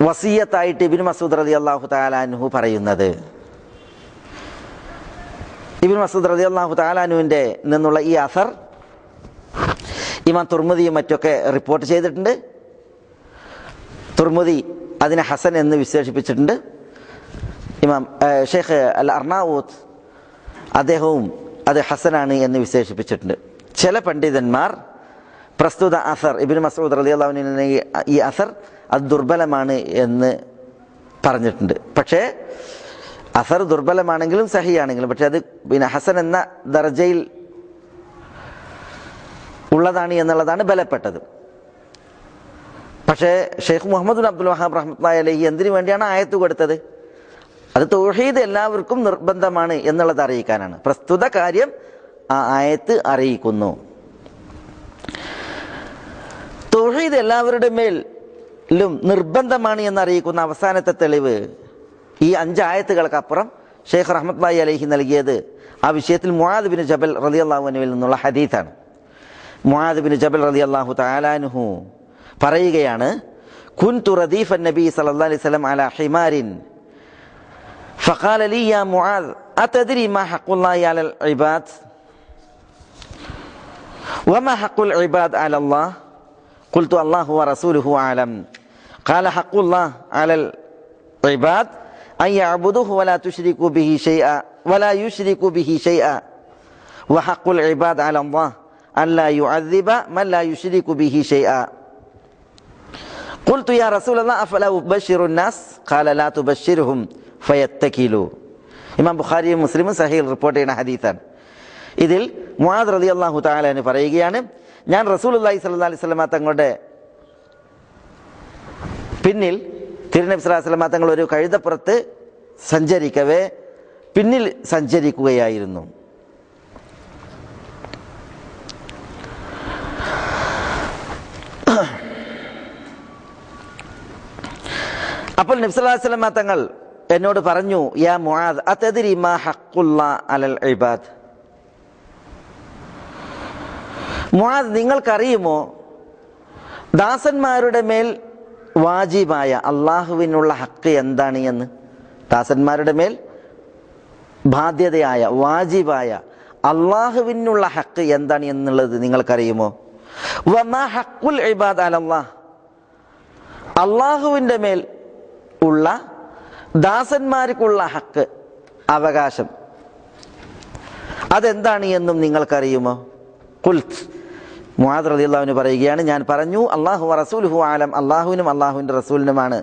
വസിയത്തായിട്ട് ഇബ്നു മസ്ഊദ് റളിയല്ലാഹു തആല അൻഹു പറയുന്നത്. ഇബ്നു മസ്ഊദ് റളിയല്ലാഹു തആല അൻഹുവിന്റെ നിന്നുള്ള ഈ അസർ ഇമാം തുർമുദിയും മറ്റൊക്കെ റിപ്പോർട്ട് ചെയ്തിട്ടുണ്ട്. തുർമുദി അതിനെ ഹസൻ എന്ന് വിശേഷിപ്പിച്ചിട്ടുണ്ട്. ഇമാം ഷെയ്ഖ് അൽ അർനാഊത്ത് അദ്ദേഹവും അത് ഹസനാണ് എന്ന് വിശേഷിപ്പിച്ചിട്ടുണ്ട്. ചില പണ്ഡിതന്മാർ പ്രസ്തുത അസർ ഇബ്നു മസ്ഊദ് റളിയല്ലാഹു അൻഹു ഈ അസർ അത് ദുർബലമാണ് എന്ന് പറഞ്ഞിട്ടുണ്ട്. പക്ഷേ അസർ ദുർബലമാണെങ്കിലും സഹിയാണെങ്കിലും പക്ഷെ അത് ഹസൻ എന്ന ദർജയിൽ ഉള്ളതാണ് എന്നുള്ളതാണ് ബലപ്പെട്ടത്. പക്ഷേ ഷെയ്ഖ് മുഹമ്മദ് ബിൻ അബ്ദുൽ വഹാബ് റഹ്മത്തുള്ളാഹി അലൈഹി എന്തിനു വേണ്ടിയാണ് ആയത്ത് കൊടുത്തത്? അത് തൗഹീദ് എല്ലാവർക്കും നിർബന്ധമാണ് എന്നുള്ളത് അറിയിക്കാനാണ്. പ്രസ്തുത കാര്യം ആ ആയത്ത് അറിയിക്കുന്നു. തൗഹീദ് എല്ലാവരുടെ മേലും നിർബന്ധമാണ് എന്നറിയിക്കുന്ന അവസാനത്തെ തെളിവ് ഈ 5 ആയത്തുകൾക്കപ്പുറം ഷെയ്ഖ് റഹ്മത്തുള്ളാഹി അലൈഹി നൽകിയത് ആ വിഷയത്തിൽ മുആദ് ബിൻ ജബൽ റളിയല്ലാഹു അൻഹുവിൽ നിന്നുള്ള ഹദീസാണ്. മുആദ് ബിൻ ജബൽ റളിയല്ലാഹു തആല അൻഹു പറയുകയാണ്, കുൻതു റദീഫൻ നബി സല്ലല്ലാഹു അലൈഹി വസല്ലം അലാ ഹിമാരിൻ فقال لي يا معاذ أتدري ما حق الله على العباد وما حق العباد على الله قلت الله ورسوله أعلم قال حق الله على العباد أن يعبدوه ولا تشركوا به شيئا ولا يشركوا به شيئا وحق العباد على الله أن لا يعذب من لا يشرك به شيئا قلت يا رسول الله أفلا أبشر الناس قال لا تبشرهم ഫയത്തക്കിലു. ഇമാം ബുഖാരിയും മുസ്ലിമും സഹീഹ് റിപ്പോർട്ട് ചെയ്യുന്ന ഹദീസാണ്. ഇതിൽ മുആദ് റളിയല്ലാഹു തആല അൻഹു പറയുകയാണ്, ഞാൻ റസൂലുള്ളാഹി സ്വല്ലല്ലാഹു അലൈഹി വസല്ലം തങ്ങളുടെ പിന്നിൽ തിരുനബി സ്വല്ലല്ലാഹു അലൈഹി വസല്ലം തങ്ങൾ ഒരു കഴുതപ്പുറത്ത് സഞ്ചരിക്കവേ പിന്നിൽ സഞ്ചരിക്കുകയായിരുന്നു. അപ്പോൾ നബി സ്വല്ലല്ലാഹു അലൈഹി വസല്ലം തങ്ങൾ എന്നോട് പറഞ്ഞു, യാ മുആദ് അതദ്രി മാ ഹഖ്ഖുല്ലാഹി അലൽ ഇബാദ്. മുആദ്, നിങ്ങൾക്കറിയുമോ ദാസന്മാരുടെ മേൽ വാജിബായ അള്ളാഹുവിനുള്ള ഹക്ക് എന്താണ് എന്ന്? ദാസന്മാരുടെ മേൽ ബാധ്യതയായ വാജിബായ അള്ളാഹുവിനുള്ള ഹക്ക് എന്താണ് എന്നുള്ളത് നിങ്ങൾക്കറിയുമോ? വമാ ഹഖ്ഖുൽ ഇബാദ് അലല്ലാഹ്, അള്ളാഹുവിൻ്റെ മേൽ ഉള്ള ദാസന്മാർക്കുള്ള ഹക്ക് അവകാശം അതെന്താണ് എന്നും നിങ്ങൾക്കറിയുമോ? ഖുൽത്, മുആദ് റളിയല്ലാഹു അൻഹു പറയുകയാണ്, ഞാൻ പറഞ്ഞു, അല്ലാഹു വറസൂലുഹു ആലം, അല്ലാഹുവിനും അല്ലാഹുവിൻ്റെ റസൂലിനുമാണ്,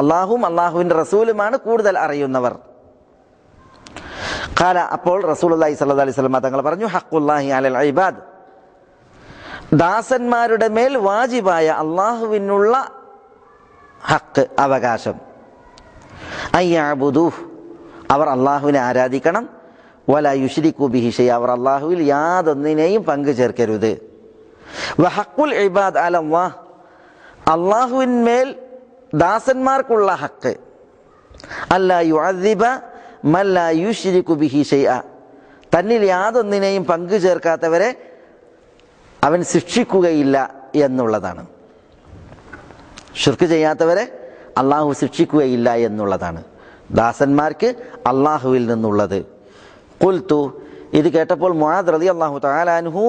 അല്ലാഹുവും അല്ലാഹുവിൻ്റെ റസൂലുമാണ് കൂടുതൽ അറിയുന്നവർ. ഖാല, അപ്പോൾ റസൂലുള്ളാഹി സ്വല്ലല്ലാഹു അലൈഹി വസല്ലം തങ്ങൾ പറഞ്ഞു, ഹഖ്ഖുല്ലാഹി അലൽ ഇബാദ്, ദാസന്മാരുടെ മേൽ വാജിബായ അല്ലാഹുവിനുള്ള ഹക്ക്, അവകാശം, അയ്യഅ്ബുദൂഹ്, അവർ അല്ലാഹുവിനെ ആരാധിക്കണം, വലാ യുശ്രികൂ ബിഹി ഷൈഅ, അവർ അല്ലാഹുവിൽ യാതൊന്നിനെയും പങ്കു ചേർക്കരുത്. വഹഖുൽ ഇബാദ് അലല്ലാഹ്, അല്ലാഹുവിന്മേൽ ദാസന്മാർക്കുള്ള ഹക്ക്, അല്ലാ യുഅദ്ദിബ മൻ ലാ യുശ്രികു ബിഹി ഷൈഅ, തന്നിൽ യാതൊന്നിനെയും പങ്കു ചേർക്കാത്തവരെ അവൻ ശിക്ഷിക്കുകയില്ല എന്നുള്ളതാണ്. ശിർക്ക് ചെയ്യാത്തവരെ അള്ളാഹു ശിക്ഷിക്കുകയില്ല എന്നുള്ളതാണ് ദാസന്മാർക്ക് അള്ളാഹുവിൽ നിന്നുള്ളത്. ഖുൽതു, ഇത് കേട്ടപ്പോൾ മുആദ് റളിയല്ലാഹു തആല അൻഹു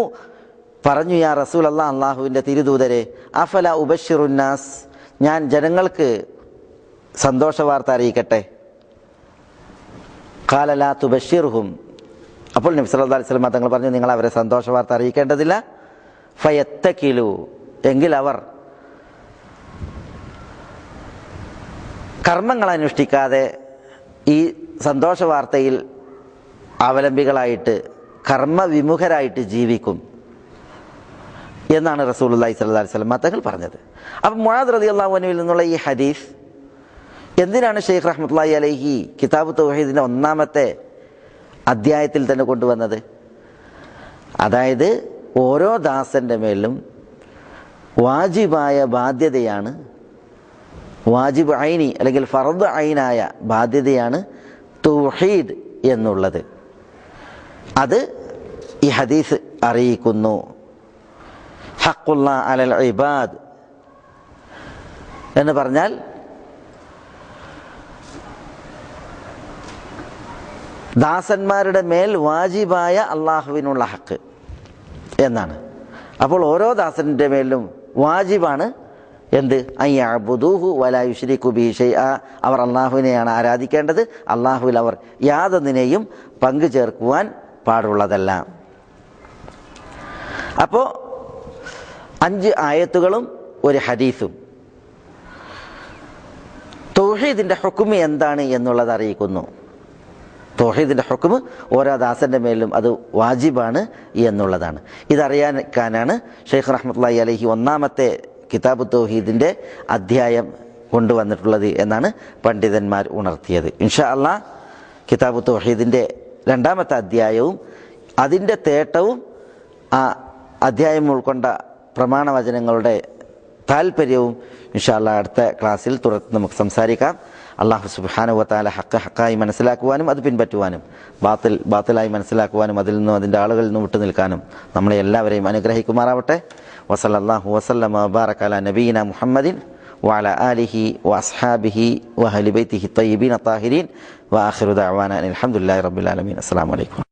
പറഞ്ഞു, യാ റസൂലല്ലാഹ്, അള്ളാഹുവിൻ്റെ തിരുദൂതരെ, അഫല ഉബശ്ശിറുന്നാസ്, ഞാൻ ജനങ്ങൾക്ക് സന്തോഷ വാർത്ത അറിയിക്കട്ടെ? ഖാല ലാ തുബശ്ശിർഹും, അപ്പോൾ നബി സല്ലല്ലാഹു അലൈഹി വസല്ലം തങ്ങൾ പറഞ്ഞു, നിങ്ങൾ അവരെ സന്തോഷ വാർത്ത അറിയിക്കേണ്ടതില്ല. ഫയത്തക്കിലു, എങ്കിൽ അവർ കർമ്മങ്ങൾ അനുഷ്ഠിക്കാതെ ഈ സന്തോഷ വാർത്തയിൽ അവലംബികളായിട്ട് കർമ്മവിമുഖരായിട്ട് ജീവിക്കും എന്നാണ് റസൂലുള്ളാഹി സ്വല്ലല്ലാഹു അലൈഹി വസല്ലം തങ്ങൾ പറഞ്ഞത്. അപ്പം മുആദ് റളിയല്ലാഹു അൻഹുവിൽ നിന്നുള്ള ഈ ഹദീസ് എന്തിനാണ് ഷെയ്ഖ് റഹ്മത്തുള്ളാഹി അലൈഹി കിതാബ് തൗഹീദിൻ്റെ 1-ാമത്തെ അധ്യായത്തിൽ തന്നെ കൊണ്ടുവന്നത്? അതായത് ഓരോ ദാസൻ്റെ മേലും വാജിബായ ബാധ്യതയാണ്, വാജിബ് ഐനി അല്ലെങ്കിൽ ഫർദ് ഐനായ ബാധ്യതയാണ് തൗഹീദ് എന്നുള്ളത്. അത് ഈ ഹദീസ് അറിയിക്കുന്നു. ഹഖ്ഖുല്ലാഹി അലൽ ഇബാദ് എന്ന് പറഞ്ഞാൽ ദാസന്മാരുടെ മേൽ വാജിബായ അള്ളാഹുവിനുള്ള ഹക്ക് എന്നാണ്. അപ്പോൾ ഓരോ ദാസന്റെ മേലും വാജിബാണ് എന്ത്? അയ്യഅ്ബുദൂഹു വലാ യുശ്രികൂ ബിഹി ഷൈഅ, അവർ അള്ളാഹുവിനെയാണ് ആരാധിക്കേണ്ടത്, അള്ളാഹുവിൽ അവർ യാതൊന്നിനെയും പങ്കു ചേർക്കുവാൻ പാടുള്ളതല്ല. അപ്പോൾ 5 ആയത്തുകളും ഒരു ഹദീസും തൗഹീദിൻ്റെ ഹുക്മ് എന്താണ് എന്നുള്ളത് അറിയിക്കുന്നു. തൗഹീദിൻ്റെ ഹുക്മ് ഓരോ ദാസന്റെ മേലും അത് വാജിബാണ് എന്നുള്ളതാണ്. ഇതറിയാനാണ് ഷെയ്ഖ് റഹ്മത്തുള്ളാഹി അലൈഹി 1-ാമത്തെ കിതാബ് തൗഹീദിൻ്റെ അധ്യായം കൊണ്ടുവന്നിട്ടുള്ളത് എന്നാണ് പണ്ഡിതന്മാർ ഉണർത്തിയത്. ഇൻഷാ അല്ലാഹ് കിതാബ് തൗഹീദിൻ്റെ 2-ാമത്തെ അധ്യായവും അതിൻ്റെ തേട്ടവും ആ അധ്യായം ഉൾക്കൊണ്ട പ്രമാണവചനങ്ങളുടെ താല്പര്യവും ഇൻഷാ അല്ലാഹ് അടുത്ത ക്ലാസ്സിൽ തുടർന്ന് നമുക്ക് സംസാരിക്കാം. അല്ലാഹു സുബ്ഹാനഹു വ തആല ഹഖ് ഹഖായി മനസ്സിലാക്കുവാനും അത് പിൻപറ്റുവാനും ബാത്തിലായി മനസ്സിലാക്കുവാനും അതിൽ നിന്നും അതിൻ്റെ ആളുകളിൽ നിന്നും വിട്ടു നിൽക്കാനും നമ്മളെ എല്ലാവരെയും അനുഗ്രഹിക്കുമാറാവട്ടെ. വസല്ലല്ലാഹു വസല്ലമ വബാറക അലാ നബിയിന മുഹമ്മദിൻ വഅലാ ആലിഹി വഅസ്ഹാബിഹി വഅഹ്ലി ബൈത്തിഹി ത്വയ്യിബീന ത്വാഹിരീൻ വആഖിറു ദഅവാനാ അൽഹംദുലില്ലാഹി റബ്ബിൽ ആലമീൻ. അസ്സലാമു അലൈക്കും.